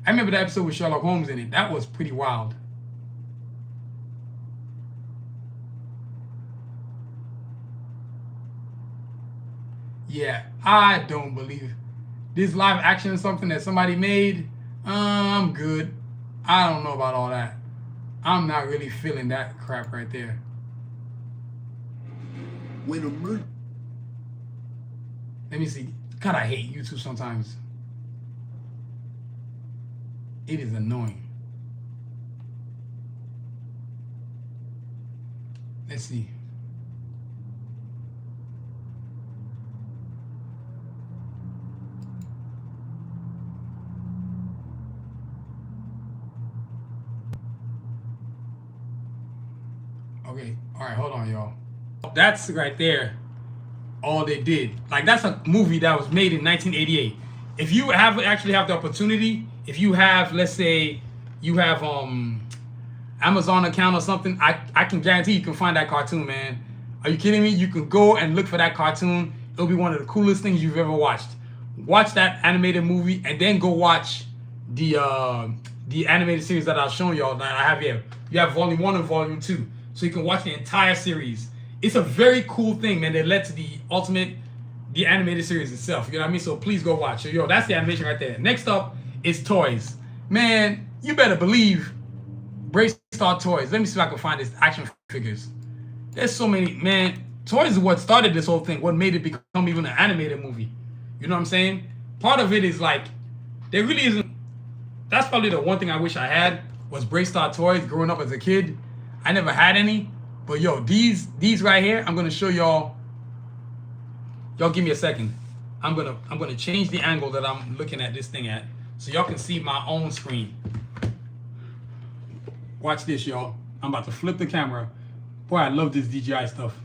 I remember that episode with Sherlock Holmes in it. That was pretty wild. Yeah, I don't believe this live action is something that somebody made. I'm good. I don't know about all that. I'm not really feeling that crap right there. Let me see. God, I hate YouTube sometimes. It is annoying. Let's see. Okay, all right, hold on, y'all. That's right there. All they did. Like, that's a movie that was made in 1988. If you actually have the opportunity, if you have, let's say, you have Amazon account or something, I can guarantee you can find that cartoon, man. Are you kidding me? You can go and look for that cartoon. It'll be one of the coolest things you've ever watched. Watch that animated movie and then go watch the animated series that I've shown y'all that I have here. You have volume 1 and volume 2. So you can watch the entire series. It's a very cool thing, man, that led to the animated series itself. You know what I mean? So please go watch. So, yo, that's the animation right there. Next up is toys. Man, you better believe BraveStarr toys. Let me see if I can find this action figures. There's so many, man. Toys is what started this whole thing. What made it become even an animated movie. You know what I'm saying? Part of it is like, there really isn't. That's probably the one thing I wish I had was BraveStarr toys growing up as a kid. I never had any. But yo, these right here, I'm gonna show y'all. Y'all give me a second. I'm gonna change the angle that I'm looking at this thing at, so y'all can see my own screen. Watch this, y'all. I'm about to flip the camera. Boy, I love this DJI stuff.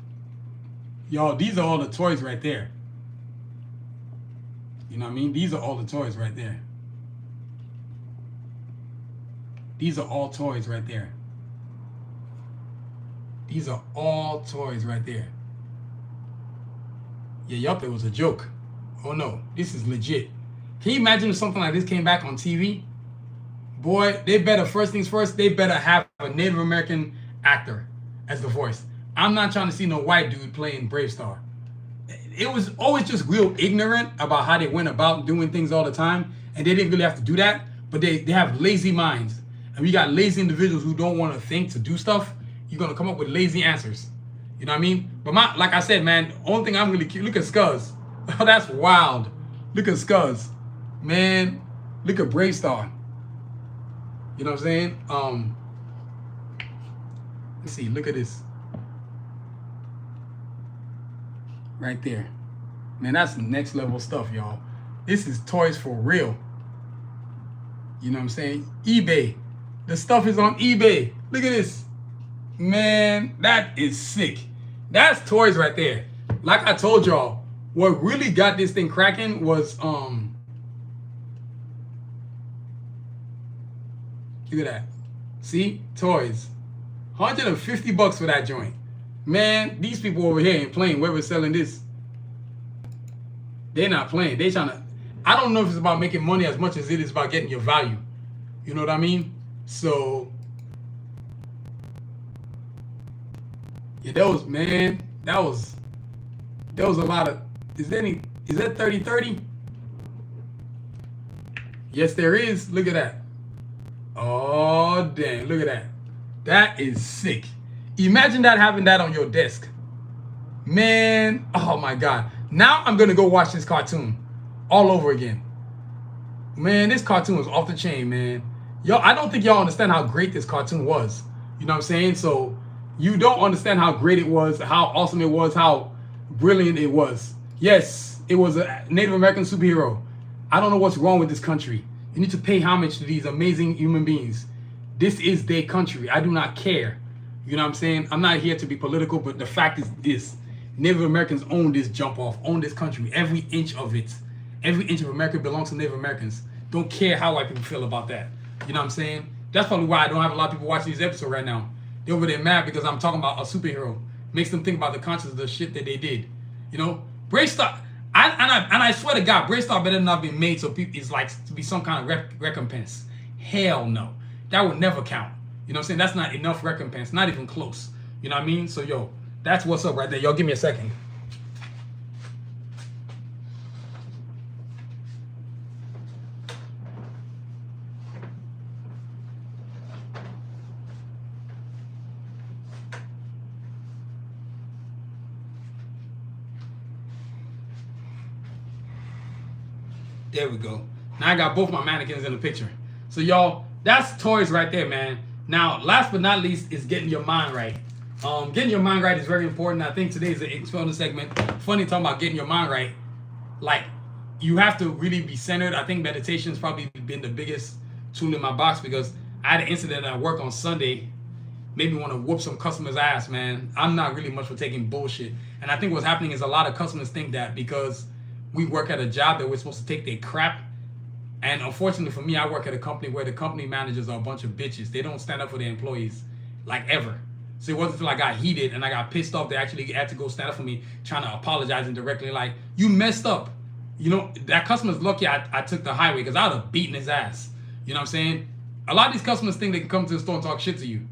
Y'all, these are all the toys right there. You know what I mean? These are all the toys right there. These are all toys right there. These are all toys right there. Yeah, yup, it was a joke. Oh no, this is legit. Can you imagine if something like this came back on TV? Boy, they better, first things first, they better have a Native American actor as the voice. I'm not trying to see no white dude playing BraveStarr. It was always just real ignorant about how they went about doing things all the time, and they didn't really have to do that, but they have lazy minds. And we got lazy individuals who don't want to think to do stuff. You're going to come up with lazy answers. You know what I mean? But like I said, man, only thing I'm really cute. Look at Scuzz. Oh, that's wild. Look at Scuzz. Man, look at BraveStarr. You know what I'm saying? Let's see. Look at this. Right there. Man, that's next level stuff, y'all. This is toys for real. You know what I'm saying? eBay. The stuff is on eBay. Look at this. Man, that is sick. That's toys right there. Like I told y'all, what really got this thing cracking was look at that. See? Toys. $150 for that joint. Man, these people over here ain't playing. Whoever's selling this, they're not playing. They trying to, I don't know if it's about making money as much as it is about getting your value. You know what I mean? So yeah, that was, man, that was a lot of, is that 30-30? Yes, there is. Look at that. Oh, dang. Look at that. That is sick. Imagine that, having that on your desk. Man, oh my God. Now I'm going to go watch this cartoon all over again. Man, this cartoon was off the chain, man. Yo, I don't think y'all understand how great this cartoon was. You know what I'm saying? So you don't understand how great it was, how awesome it was, how brilliant it was. Yes, it was a Native American superhero. I don't know what's wrong with this country. You need to pay homage to these amazing human beings. This is their country. I do not care. You know what I'm saying? I'm not here to be political, but the fact is this. Native Americans own this jump off, own this country. Every inch of it. Every inch of America belongs to Native Americans. Don't care how white people feel about that. You know what I'm saying? That's probably why I don't have a lot of people watching these episodes right now. They're over there mad because I'm talking about a superhero. Makes them think about the conscience of the shit that they did. You know? BraveStarr, I swear to God, BraveStarr better not be made so people, it's like to be some kind of recompense. Hell no. That would never count. You know what I'm saying? That's not enough recompense. Not even close. You know what I mean? So, yo, that's what's up right there. Yo, give me a second. There we go. Now I got both my mannequins in the picture. So, y'all, that's toys right there, man. Now, last but not least is getting your mind right. Getting your mind right is very important. I think today's an exponent segment. Funny talking about getting your mind right. Like, you have to really be centered. I think meditation's probably been the biggest tool in my box because I had an incident at work on Sunday. Made me want to whoop some customers' ass, man. I'm not really much for taking bullshit. And I think what's happening is a lot of customers think that because we work at a job that we're supposed to take their crap. And unfortunately for me, I work at a company where the company managers are a bunch of bitches. They don't stand up for their employees, like ever. So it wasn't until I got heated and I got pissed off they actually had to go stand up for me, trying to apologize indirectly, like, you messed up. You know, that customer's lucky I took the highway because I would have beaten his ass. You know what I'm saying? A lot of these customers think they can come to the store and talk shit to you.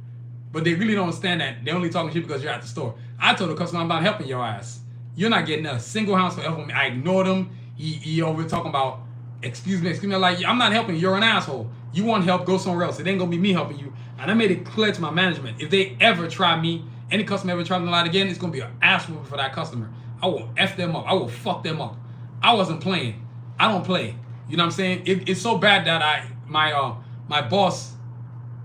But they really don't understand that they're only talking shit because you're at the store. I told the customer I'm not helping your ass. You're not getting a single ounce for helping me. I ignored him. He over talking about, excuse me, like, I'm not helping you. You're an asshole. You want help, go somewhere else. It ain't gonna be me helping you. And I made it clear to my management, if they ever try me, any customer ever try me a lot again, it's gonna be an ass whooping for that customer. I will F them up. I will fuck them up. I wasn't playing. I don't play. You know what I'm saying? It's so bad that my boss,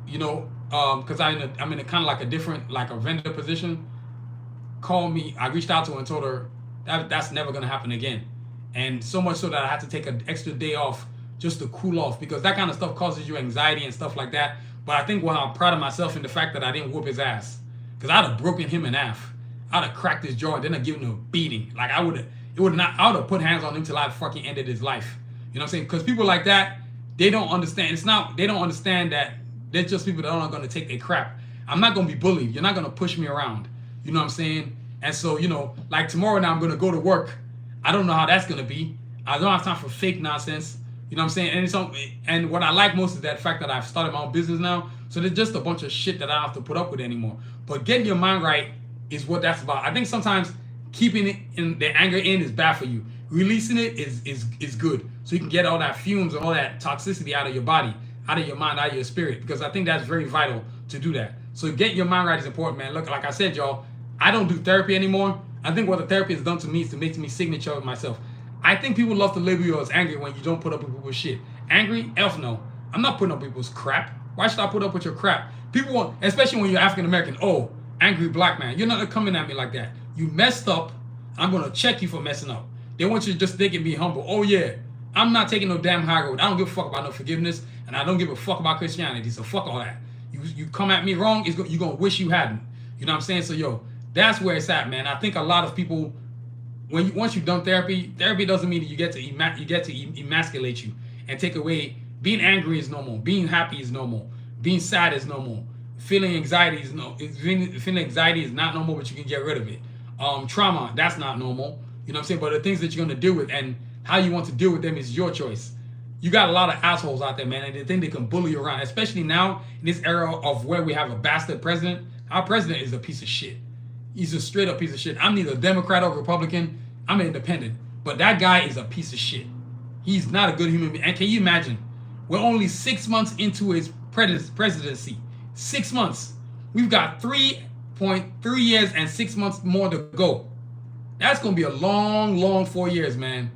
you know, because I'm in a kind of like a different, like a vendor position, called me. I reached out to her and told her that's never gonna happen again. And so much so that I had to take an extra day off just to cool off, because that kind of stuff causes you anxiety and stuff like that. But I think, well, I'm proud of myself in the fact that I didn't whoop his ass, because I'd have broken him in half. I'd have cracked his jaw and then I'd given him a beating. Like I would have put hands on him till I fucking ended his life. You know what I'm saying? Because people like that, they don't understand. They don't understand that they're just people that aren't going to take their crap. I'm not going to be bullied. You're not going to push me around. You know what I'm saying? And so, you know, like tomorrow now I'm going to go to work. I don't know how that's going to be. I don't have time for fake nonsense. You know what I'm saying? And what I like most is that fact that I've started my own business now. So there's just a bunch of shit that I don't have to put up with anymore. But getting your mind right is what that's about. I think sometimes keeping it in the anger in is bad for you. Releasing it is good. So you can get all that fumes and all that toxicity out of your body, out of your mind, out of your spirit. Because I think that's very vital to do that. So getting your mind right is important, man. Look, like I said, y'all, I don't do therapy anymore. I think what the therapy has done to me is to make me signature of myself. I think people love to label you as angry when you don't put up with people's shit. Angry? Elf no. I'm not putting up with people's crap. Why should I put up with your crap? People want, especially when you're African American, oh, angry black man. You're not coming at me like that. You messed up. I'm going to check you for messing up. They want you to just think and be humble. Oh, yeah. I'm not taking no damn high road. I don't give a fuck about no forgiveness, and I don't give a fuck about Christianity. So fuck all that. You come at me wrong, you're going to wish you hadn't. You know what I'm saying? So, yo, that's where it's at, man. I think a lot of people, once you've done therapy doesn't mean that you get to emasculate you and take away. Being angry is normal. Being happy is normal. Being sad is normal. Feeling anxiety is feeling anxiety is not normal, but you can get rid of it. Trauma, that's not normal. You know what I'm saying? But the things that you're gonna deal with and how you want to deal with them is your choice. You got a lot of assholes out there, man, and they think they can bully you around, especially now in this era of where we have a bastard president. Our president is a piece of shit. He's a straight up piece of shit. I'm neither Democrat or Republican. I'm an independent. But that guy is a piece of shit. He's not a good human being. And can you imagine? We're only 6 months into his presidency. 6 months. We've got 3.3 years and 6 months more to go. That's going to be a long, long 4 years, man.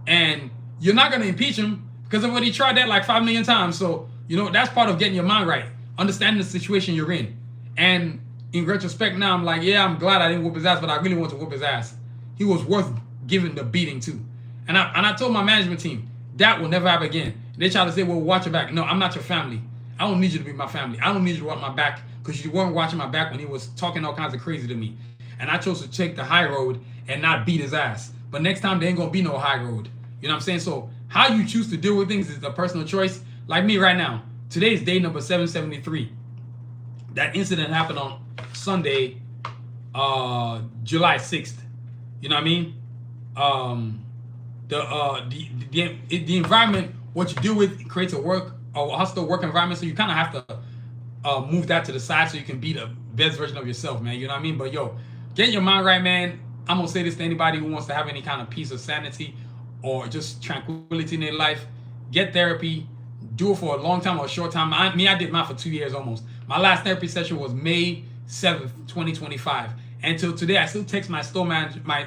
And you're not going to impeach him because I've already tried that like 5 million times. So, you know, that's part of getting your mind right. Understanding the situation you're in. And in retrospect now, I'm like, yeah, I'm glad I didn't whoop his ass, but I really want to whoop his ass. He was worth giving the beating to. And I told my management team, that will never happen again. They try to say, well, watch your back. No, I'm not your family. I don't need you to be my family. I don't need you to watch my back because you weren't watching my back when he was talking all kinds of crazy to me. And I chose to take the high road and not beat his ass. But next time, there ain't going to be no high road. You know what I'm saying? So how you choose to deal with things is a personal choice. Like me right now. Today is day number 773. That incident happened on Sunday, July 6th. You know what I mean? The environment, what you deal with creates a hostile work environment. So you kind of have to move that to the side so you can be the best version of yourself, man. You know what I mean? But yo, get your mind right, man. I'm gonna say this to anybody who wants to have any kind of peace or sanity or just tranquility in their life. Get therapy. Do it for a long time or a short time. I did mine for 2 years almost. My last therapy session was May 7th, 2025. And till today, I still text my store manager, my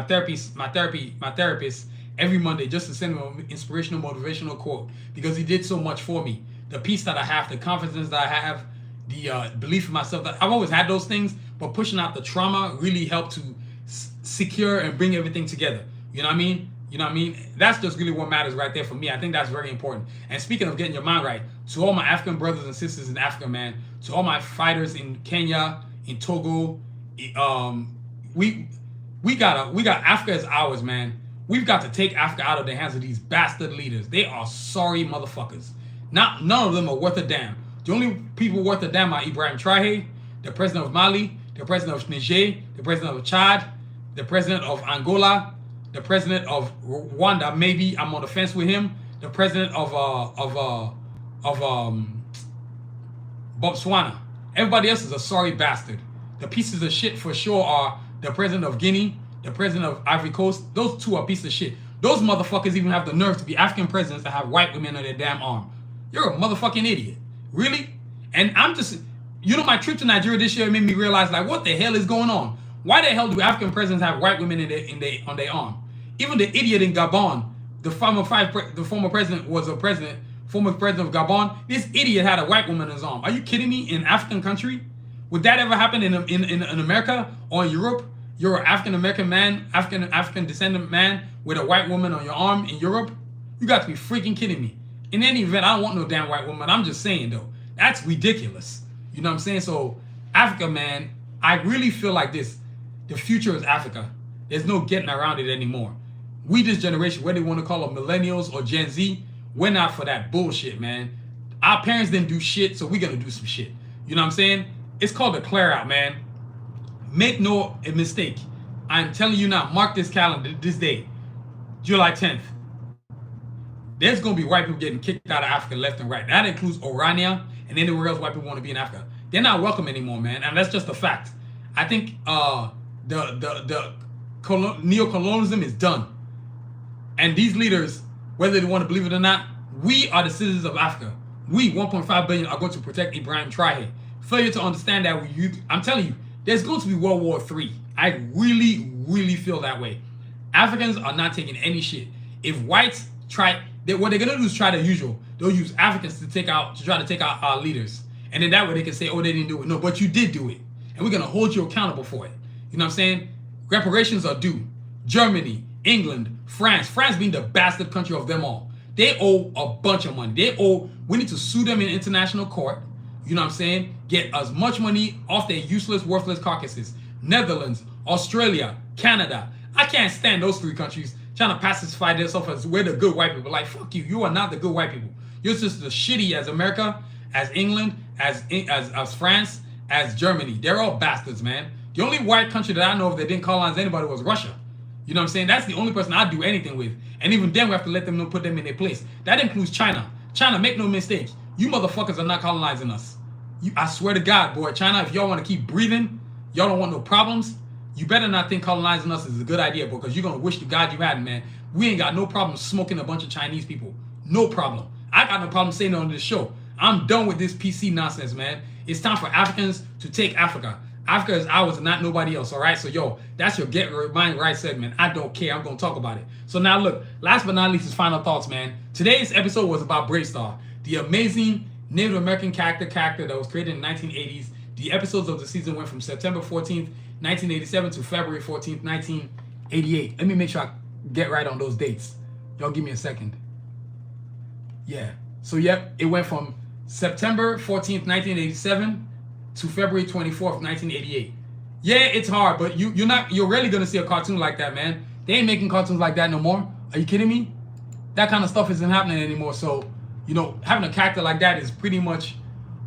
therapist every Monday just to send him an inspirational, motivational quote because he did so much for me. The peace that I have, the confidence that I have, the belief in myself. That I've always had those things, but pushing out the trauma really helped to secure and bring everything together. You know what I mean? You know what I mean? That's just really what matters right there for me. I think that's very important. And speaking of getting your mind right, to all my African brothers and sisters in Africa, man, to all my fighters in Kenya, in Togo, we got Africa is ours, man. We've got to take Africa out of the hands of these bastard leaders. They are sorry motherfuckers. None of them are worth a damn. The only people worth a damn are Ibrahim Traoré, the president of Mali, the president of Niger, the president of Chad, the president of Angola, the president of Rwanda. Maybe I'm on the fence with him. The president of Botswana. Everybody else is a sorry bastard. The pieces of shit for sure are the president of Guinea, the president of Ivory Coast. Those two are pieces of shit. Those motherfuckers even have the nerve to be African presidents that have white women on their damn arm. You're a motherfucking idiot. Really? And I'm just, you know, my trip to Nigeria this year made me realize, like, what the hell is going on? Why the hell do African presidents have white women on their arm? Even the idiot in Gabon, the former president was a president, former president of Gabon. This idiot had a white woman on his arm. Are you kidding me? In an African country? Would that ever happen in America or in Europe? you're an African American man, African descendant man with a white woman on your arm in Europe, you got to be freaking kidding me. In any event, I don't want no damn white woman. I'm just saying though, that's ridiculous. You know what I'm saying? So Africa, man, I really feel like this. The future is Africa. There's no getting around it anymore. We, this generation, whether you want to call them millennials or Gen Z, we're not for that bullshit, man. Our parents didn't do shit, so we're gonna do some shit. You know what I'm saying? It's called a clear out, man. Make no mistake. I'm telling you now, mark this calendar, this day, July 10th. There's gonna be white people getting kicked out of Africa left and right. That includes Orania and anywhere else white people want to be in Africa. They're not welcome anymore, man, and that's just a fact. I think the neo-colonialism is done. And these leaders, whether they want to believe it or not, we are the citizens of Africa. We, 1.5 billion, are going to protect Ibrahim Traoré. Failure to understand that, I'm telling you, there's going to be World War III. I really, really feel that way. Africans are not taking any shit. If whites try, what they're gonna do is try the usual. They'll use Africans to try to take out our leaders, and then that way they can say, "Oh, they didn't do it." No, but you did do it, and we're gonna hold you accountable for it. You know what I'm saying? Reparations are due. Germany, England, France being the bastard country of them all. They owe a bunch of money. We need to sue them in international court. You know what I'm saying? Get as much money off their useless, worthless carcasses. Netherlands, Australia, Canada. I can't stand those three countries trying to pacify themselves as we're the good white people. Like, fuck you. You are not the good white people. You're just as shitty as America, as England, as France, as Germany. They're all bastards, man. The only white country that I know of that didn't colonize anybody was Russia. You know what I'm saying? That's the only person I'd do anything with. And even then, we have to let them know, put them in their place. That includes China. China, make no mistake. You motherfuckers are not colonizing us. I swear to God, boy, China, if y'all want to keep breathing, y'all don't want no problems, you better not think colonizing us is a good idea, because you're going to wish to God you hadn't, man. We ain't got no problem smoking a bunch of Chinese people. No problem. I got no problem saying it on this show. I'm done with this PC nonsense, man. It's time for Africans to take Africa. Africa is ours and not nobody else, all right? So, yo, that's your Get Your Mind Right segment. I don't care. I'm going to talk about it. So now, look, last but not least is final thoughts, man. Today's episode was about BraveStarr, the amazing Native American character that was created in the 1980s. The episodes of the season went from September 14th, 1987 to February 14th, 1988. Let me make sure I get right on those dates. Y'all give me a second. Yeah. So, yep, it went from September 14th, 1987 to February 24th, 1988. Yeah, it's hard, but you're rarely gonna see a cartoon like that, man. They ain't making cartoons like that no more. Are you kidding me? That kind of stuff isn't happening anymore. So, having a character like that is pretty much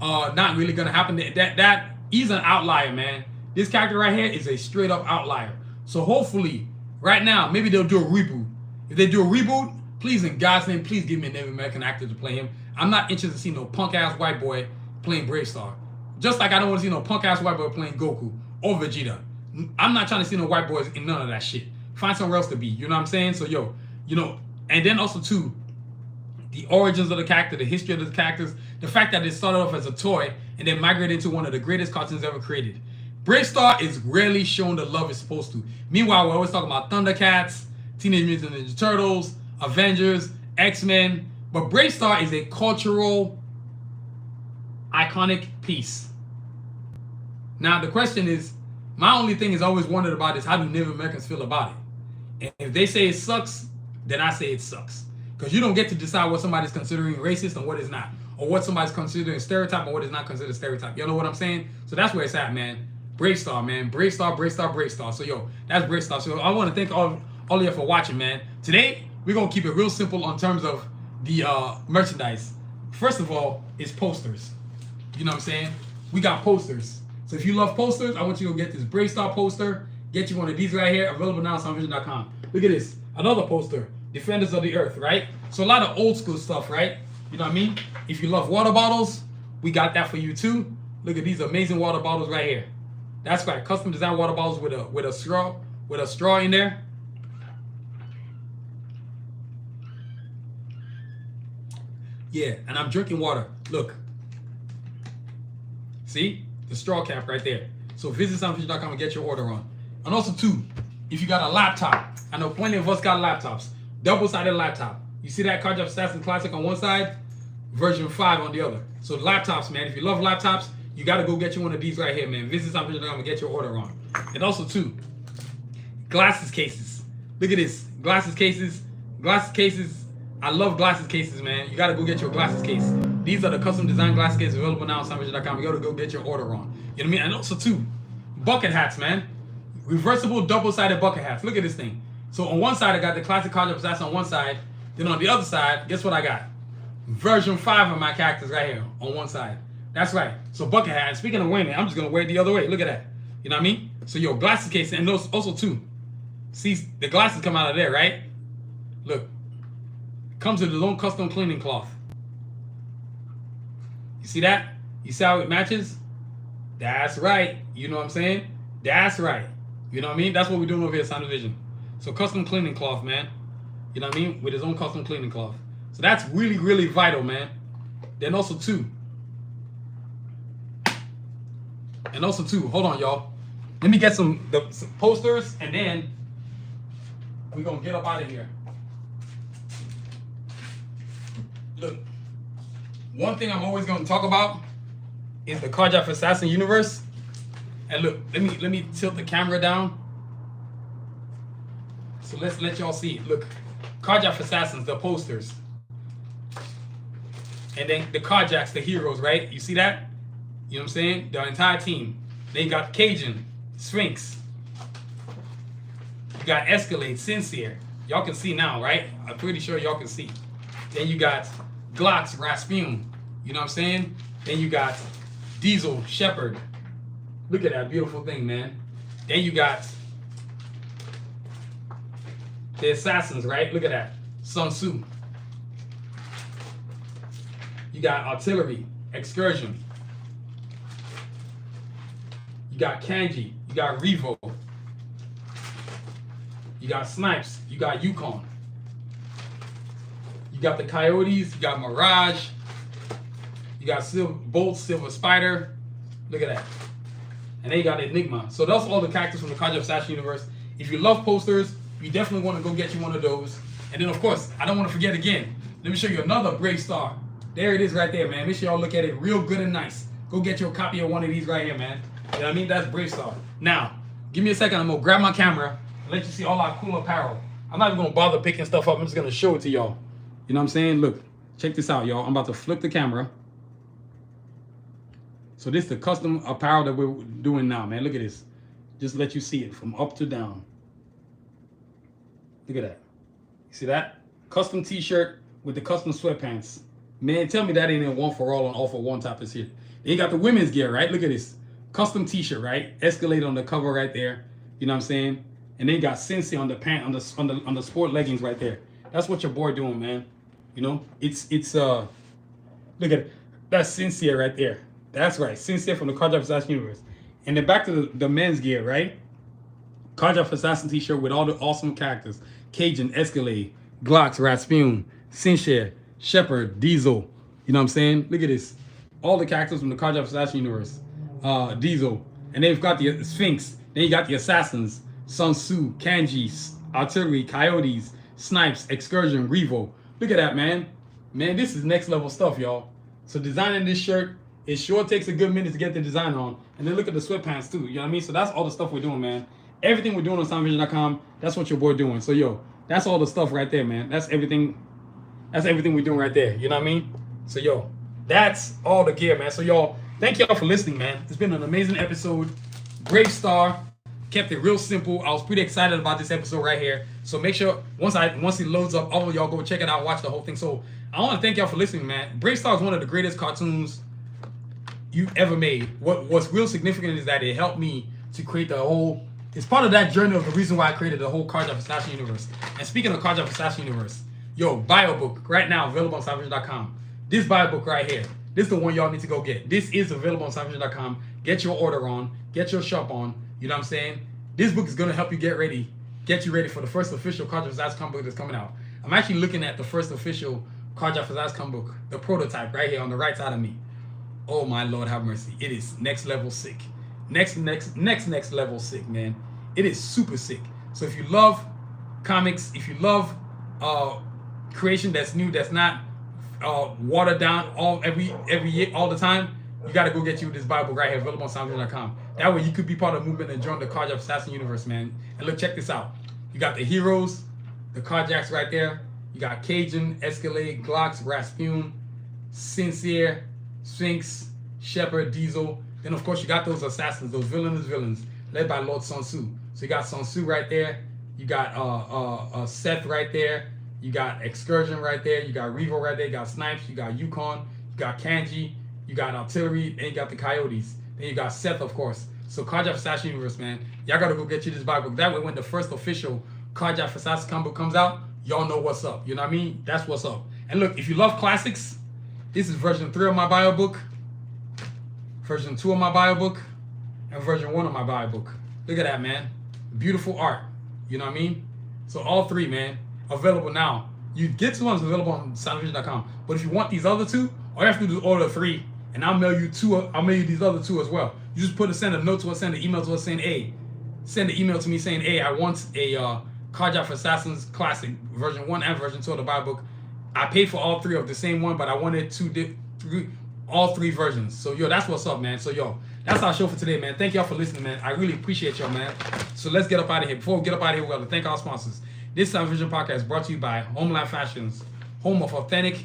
not really gonna happen. That he's an outlier, man. This character right here is a straight up outlier. So hopefully, right now, maybe they'll do a reboot. If they do a reboot, please, in God's name, please give me a Native American actor to play him. I'm not interested to see no punk ass white boy playing BraveStarr. Just like I don't want to see no punk ass white boy playing Goku or Vegeta. I'm not trying to see no white boys in none of that shit. Find somewhere else to be. You know what I'm saying? So, yo, and then also, too, the origins of the character, the history of the characters, the fact that it started off as a toy and then migrated into one of the greatest cartoons ever created. BraveStarr is rarely shown the love it's supposed to. Meanwhile, we're always talking about Thundercats, Teenage Mutant Ninja Turtles, Avengers, X-Men, but BraveStarr is a cultural, iconic piece. Now, the question is, my only thing is always wondered about is how do Native Americans feel about it? And if they say it sucks, then I say it sucks. Because you don't get to decide what somebody's considering racist and what is not. Or what somebody's considering stereotype and what is not considered stereotype. You know what I'm saying? So that's where it's at, man. BraveStarr, man. BraveStarr. So, yo, that's BraveStarr. So I want to thank all of you for watching, man. Today, we're going to keep it real simple in terms of the merchandise. First of all, it's posters. You know what I'm saying? We got posters. So if you love posters, I want you to go get this BraveStarr poster. Get you one of these right here, available now on soundvision.com. Look at this. Another poster. Defenders of the Earth, right? So a lot of old school stuff, right? You know what I mean? If you love water bottles, we got that for you too. Look at these amazing water bottles right here. That's right. Custom design water bottles with a straw in there. Yeah, and I'm drinking water. Look. See? The straw cap right there. So visit soundvision.com and get your order on. And also, too, if you got a laptop, I know plenty of us got laptops. Double-sided laptop. You see that Cards Up Stats Classic on one side, version 5 on the other. So laptops, man. If you love laptops, you got to go get you one of these right here, man. Visit soundvision.com and get your order on. And also, too, Glasses cases. Look at this. Glasses cases. Glasses cases. I love glasses cases, man. You gotta go get your glasses case. These are the custom design glasses cases available now on SanusiVision.com. You gotta go get your order on. You know what I mean? And also too, bucket hats, man. Reversible double-sided bucket hats. Look at this thing. So on one side, I got the classic Charcter assassin on one side. Then on the other side, guess what I got? Version 5 of my characters right here on one side. That's right. So bucket hat. Speaking of wearing it, I'm just gonna wear it the other way. Look at that. You know what I mean? So your glasses case, and those also too. See, the glasses come out of there, right? Look. Comes with its own custom cleaning cloth. You see that? You see how it matches? That's right. You know what I'm saying? That's right. You know what I mean? That's what we're doing over here at SanusiVision. So custom cleaning cloth, man. You know what I mean? With his own custom cleaning cloth. So that's really, really vital, man. Then also too. And also too, hold on, y'all. Let me get some posters, and then we're gonna get up out of here. Look, one thing I'm always gonna talk about is the Carjack Assassin universe. And look, let me tilt the camera down. So let's let y'all see it. Look, Carjack Assassins, the posters. And then the Carjacks, the heroes, right? You see that? You know what I'm saying? The entire team. Then you got Cajun, Sphinx. You got Escalade, Sincere. Y'all can see now, right? I'm pretty sure y'all can see. Then you got Glocks, Rasputin. You know what I'm saying? Then you got Diesel, Shepherd. Look at that beautiful thing, man. Then you got the Assassins, right? Look at that. Sun Tzu. You got Artillery, Excursion. You got Kanji. You got Revo. You got Snipes. You got Yukon. You got the Coyotes. You got Mirage. You got Bolt, Silver Spider. Look at that. And then you got Enigma. So that's all the characters from the Carjack Assassin universe. If you love posters, you definitely want to go get you one of those. And then, of course, I don't want to forget again. Let me show you another BraveStarr. There it is right there, man. Make sure y'all look at it real good and nice. Go get your copy of one of these right here, man. You know what I mean? That's BraveStarr. Now, give me a second. I'm going to grab my camera and let you see all our cool apparel. I'm not even going to bother picking stuff up. I'm just going to show it to y'all. You know what I'm saying? Look, check this out, y'all. I'm about to flip the camera. So this is the custom apparel that we're doing now, man. Look at this. Just let you see it from up to down. Look at that. You see that? Custom t-shirt with the custom sweatpants. Man, tell me that ain't a one for all and all for one type of shit. Then you got the women's gear, right? Look at this. Custom t-shirt, right? Escalade on the cover right there. You know what I'm saying? And then you got Sensei on the pant on the sport leggings right there. That's what your boy doing, man. You know? It's look at it. That's Sensei right there. That's right. Sensei from the Carjack Assassin universe. And then back to the men's gear, right? Carjack Assassin t-shirt with all the awesome characters. Cajun, Escalade, Glocks, Rasputin, Sincere, Shepherd, Diesel. You know what I'm saying? Look at this. All the characters from the Carjack Assassin universe. Diesel. And they've got the Sphinx. Then you got the Assassins. Sun Tzu, Kanji, Artillery, Coyotes, Snipes, Excursion, Revo. Look at that, man. Man, this is next level stuff, y'all. So designing this shirt, it sure takes a good minute to get the design on. And then look at the sweatpants too. You know what I mean? So that's all the stuff we're doing, man. Everything we're doing on SanusiVision.com, that's what your boy doing. So yo, that's all the stuff right there, man. That's everything we're doing right there. You know what I mean? So yo, that's all the gear, man. So y'all, thank y'all for listening, man. It's been an amazing episode. BraveStarr kept it real simple. I was pretty excited about this episode right here. So make sure once it loads up, all of y'all go check it out, watch the whole thing. So I want to thank y'all for listening, man. BraveStarr is one of the greatest cartoons you've ever made. What's real significant is that it helped me to create the whole. It's part of that journey of the reason why I created the whole Carjack Assassin universe. And speaking of Carjack Assassin universe, yo, bio book right now available on SanusiVision.com. This bio book right here, this is the one y'all need to go get. This is available on SanusiVision.com. Get your order on, get your shop on. You know what I'm saying? This book is gonna help you get you ready for the first official Carjack Assassin comic book that's coming out. I'm actually looking at the first official Carjack Assassin comic book, the prototype right here on the right side of me. Oh my Lord, have mercy! It is next level sick. Next level sick, man. It is super sick. So if you love comics, if you love creation that's new, that's not watered down every year, all the time, you got to go get you this Bible right here, available on soundvision.com. That way you could be part of the movement and join the Carjack Assassin universe, man. And look, check this out. You got the heroes, the Carjacks right there. You got Cajun, Escalade, Glocks, Rasputin, Sincere, Sphinx, Shepherd, Diesel. Then, of course, you got those assassins, those villains, led by Lord Sun Tzu. So you got Sun Tzu right there. You got Seth right there. You got Excursion right there. You got Revo right there. You got Snipes. You got Yukon. You got Kanji. You got Artillery. And you got the Coyotes. Then you got Seth, of course. So Carjack Assassin universe, man. Y'all got to go get you this Bible. That way, when the first official Carjack Assassin combo comes out, y'all know what's up. You know what I mean? That's what's up. And look, if you love classics, this is version 3 of my bio book, version 2 of my bio book, and version 1 of my bio book. Look at that, man. Beautiful art. You know what I mean? So all 3, man, available now. You get 2 ones available on soundvision.com. But if you want these other 2, all you have to do is order 3, and I'll mail you 2. I'll mail you these other 2 as well. You just send a note to us, send an email to us saying, hey, send an email to me saying, hey, I want a Carjack Assassins Classic version 1 and version 2 of the Bible book. I paid for all 3 of the same one, but I wanted all 3 versions. So yo, that's what's up, man. So yo, that's our show for today, man. Thank y'all for listening, man. I really appreciate y'all, man. So let's get up out of here. Before we get up out of here, we got to thank our sponsors. This Sound Vision podcast is brought to you by Homeland Fashions, home of authentic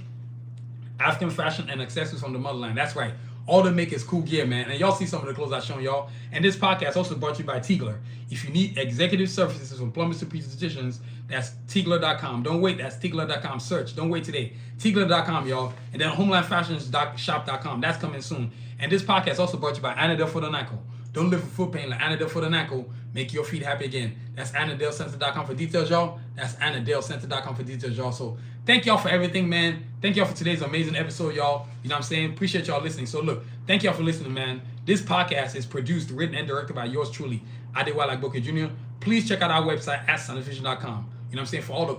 African fashion and accessories from the motherland. That's right. All they make is cool gear, man. And y'all see some of the clothes I've shown y'all. And this podcast also brought to you by Tigler. If you need executive services from plumbers to pediatricians, that's Tigler.com. Don't wait. That's Tigler.com. Search. Don't wait today. Tigler.com, y'all. And then HomelandFashionsShop.com. That's coming soon. And this podcast also brought to you by Anadel for the Ankle. Don't live with foot pain like Anadel for the Ankle. Make your feet happy again. That's AnadelCenter.com for details, y'all. That's AnadelCenter.com for details, y'all. So thank y'all for everything, man. Thank y'all for today's amazing episode, y'all. You know what I'm saying? Appreciate y'all listening. So look, thank y'all for listening, man. This podcast is produced, written, and directed by yours truly, Adewale Agboke Jr. Please check out our website at soundvision.com. You know what I'm saying? For all the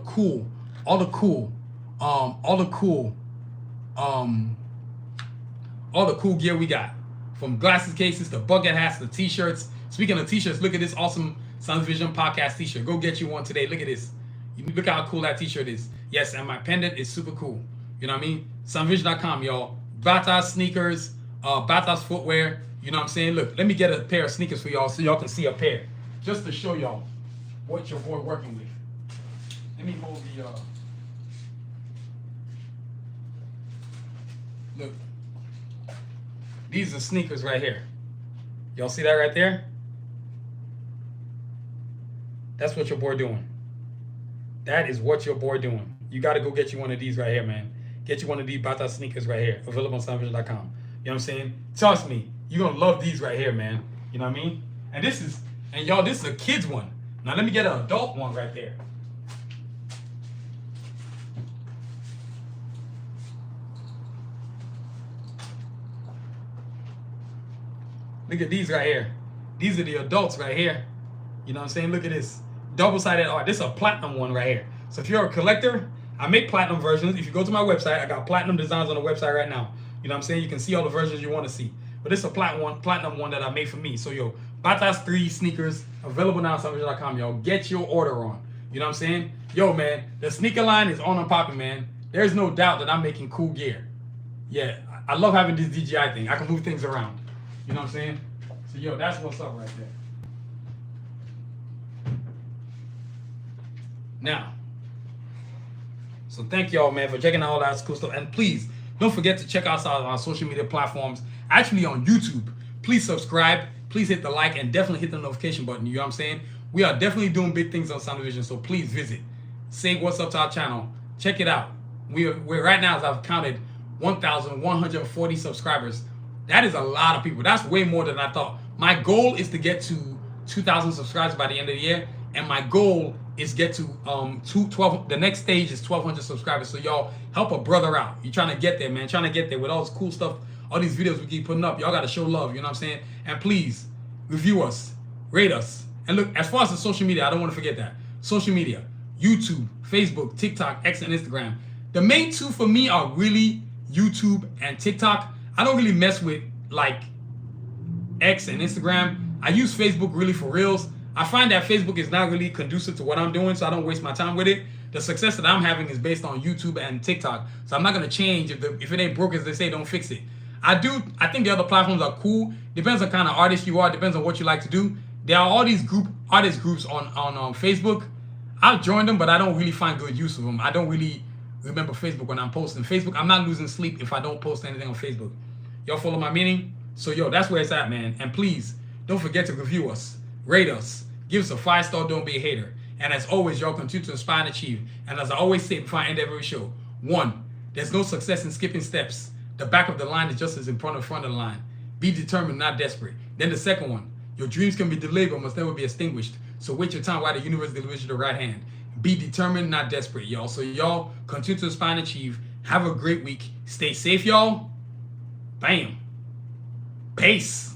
cool gear we got. From glasses cases to bucket hats to t-shirts. Speaking of t-shirts, look at this awesome Sound Vision podcast t-shirt. Go get you one today. Look at this. Look how cool that t-shirt is. Yes, and my pendant is super cool. You know what I mean? Soundvision.com, y'all. Batas sneakers, Batas footwear. You know what I'm saying? Look, let me get a pair of sneakers for y'all so y'all can see a pair. Just to show y'all what your boy working with. Let me hold the look. These are sneakers right here. Y'all see that right there? That's what your boy doing. That is what your boy doing. You got to go get you one of these right here, man. Get you one of these Bata sneakers right here. Available on soundvision.com. You know what I'm saying? Trust me, you're going to love these right here, man. You know what I mean? And this is a kid's one. Now let me get an adult one right there. Look at these right here. These are the adults right here. You know what I'm saying? Look at this. Double-sided art. This is a platinum one right here. So if you're a collector, I make platinum versions. If you go to my website, I got platinum designs on the website right now. You know what I'm saying? You can see all the versions you want to see. But this is a platinum one that I made for me. So yo, Batas 3 sneakers available now on soundvision.com, y'all. Get your order on. You know what I'm saying? Yo, man, the sneaker line is on and popping, man. There's no doubt that I'm making cool gear. Yeah, I love having this DJI thing. I can move things around. You know what I'm saying? So yo, that's what's up right there. Now, so thank y'all, man, for checking out all that cool stuff. And please, don't forget to check us out on our social media platforms. Actually on YouTube. Please subscribe. Please hit the like and definitely hit the notification button. You know what I'm saying? We are definitely doing big things on Sound Vision, so please visit. Say what's up to our channel. Check it out. We're right now, as I've counted, 1,140 subscribers. That is a lot of people. That's way more than I thought. My goal is to get to 2,000 subscribers by the end of the year, and my goal is get to 12. The next stage is 1,200 subscribers. So y'all help a brother out. You're trying to get there, man. Trying to get there with all this cool stuff, all these videos we keep putting up. Y'all got to show love. You know what I'm saying? And please review us, rate us, and look. As far as the social media, I don't want to forget that social media: YouTube, Facebook, TikTok, X, and Instagram. The main two for me are really YouTube and TikTok. I don't really mess with like X and Instagram. I use Facebook really for reals. I find that Facebook is not really conducive to what I'm doing, so I don't waste my time with it. The success that I'm having is based on YouTube and TikTok, so I'm not gonna change if it ain't broke, as they say, don't fix it. I think the other platforms are cool. Depends on kind of artist you are. Depends on what you like to do. There are all these artist groups on Facebook. I'll join them, but I don't really find good use of them. I don't really remember Facebook when I'm posting. Facebook, I'm not losing sleep if I don't post anything on Facebook. Y'all follow my meaning? So yo, that's where it's at, man. And please, don't forget to review us, rate us, give us a 5-star, don't be a hater. And as always, y'all continue to inspire and achieve. And as I always say before I end every show, 1, there's no success in skipping steps. The back of the line is just as important as front of the line. Be determined, not desperate. Then the second one, your dreams can be delayed but must never be extinguished. So wait your time while the universe delivers you the right hand. Be determined, not desperate, y'all. So y'all continue to inspire and achieve. Have a great week. Stay safe, y'all. Bam. Peace.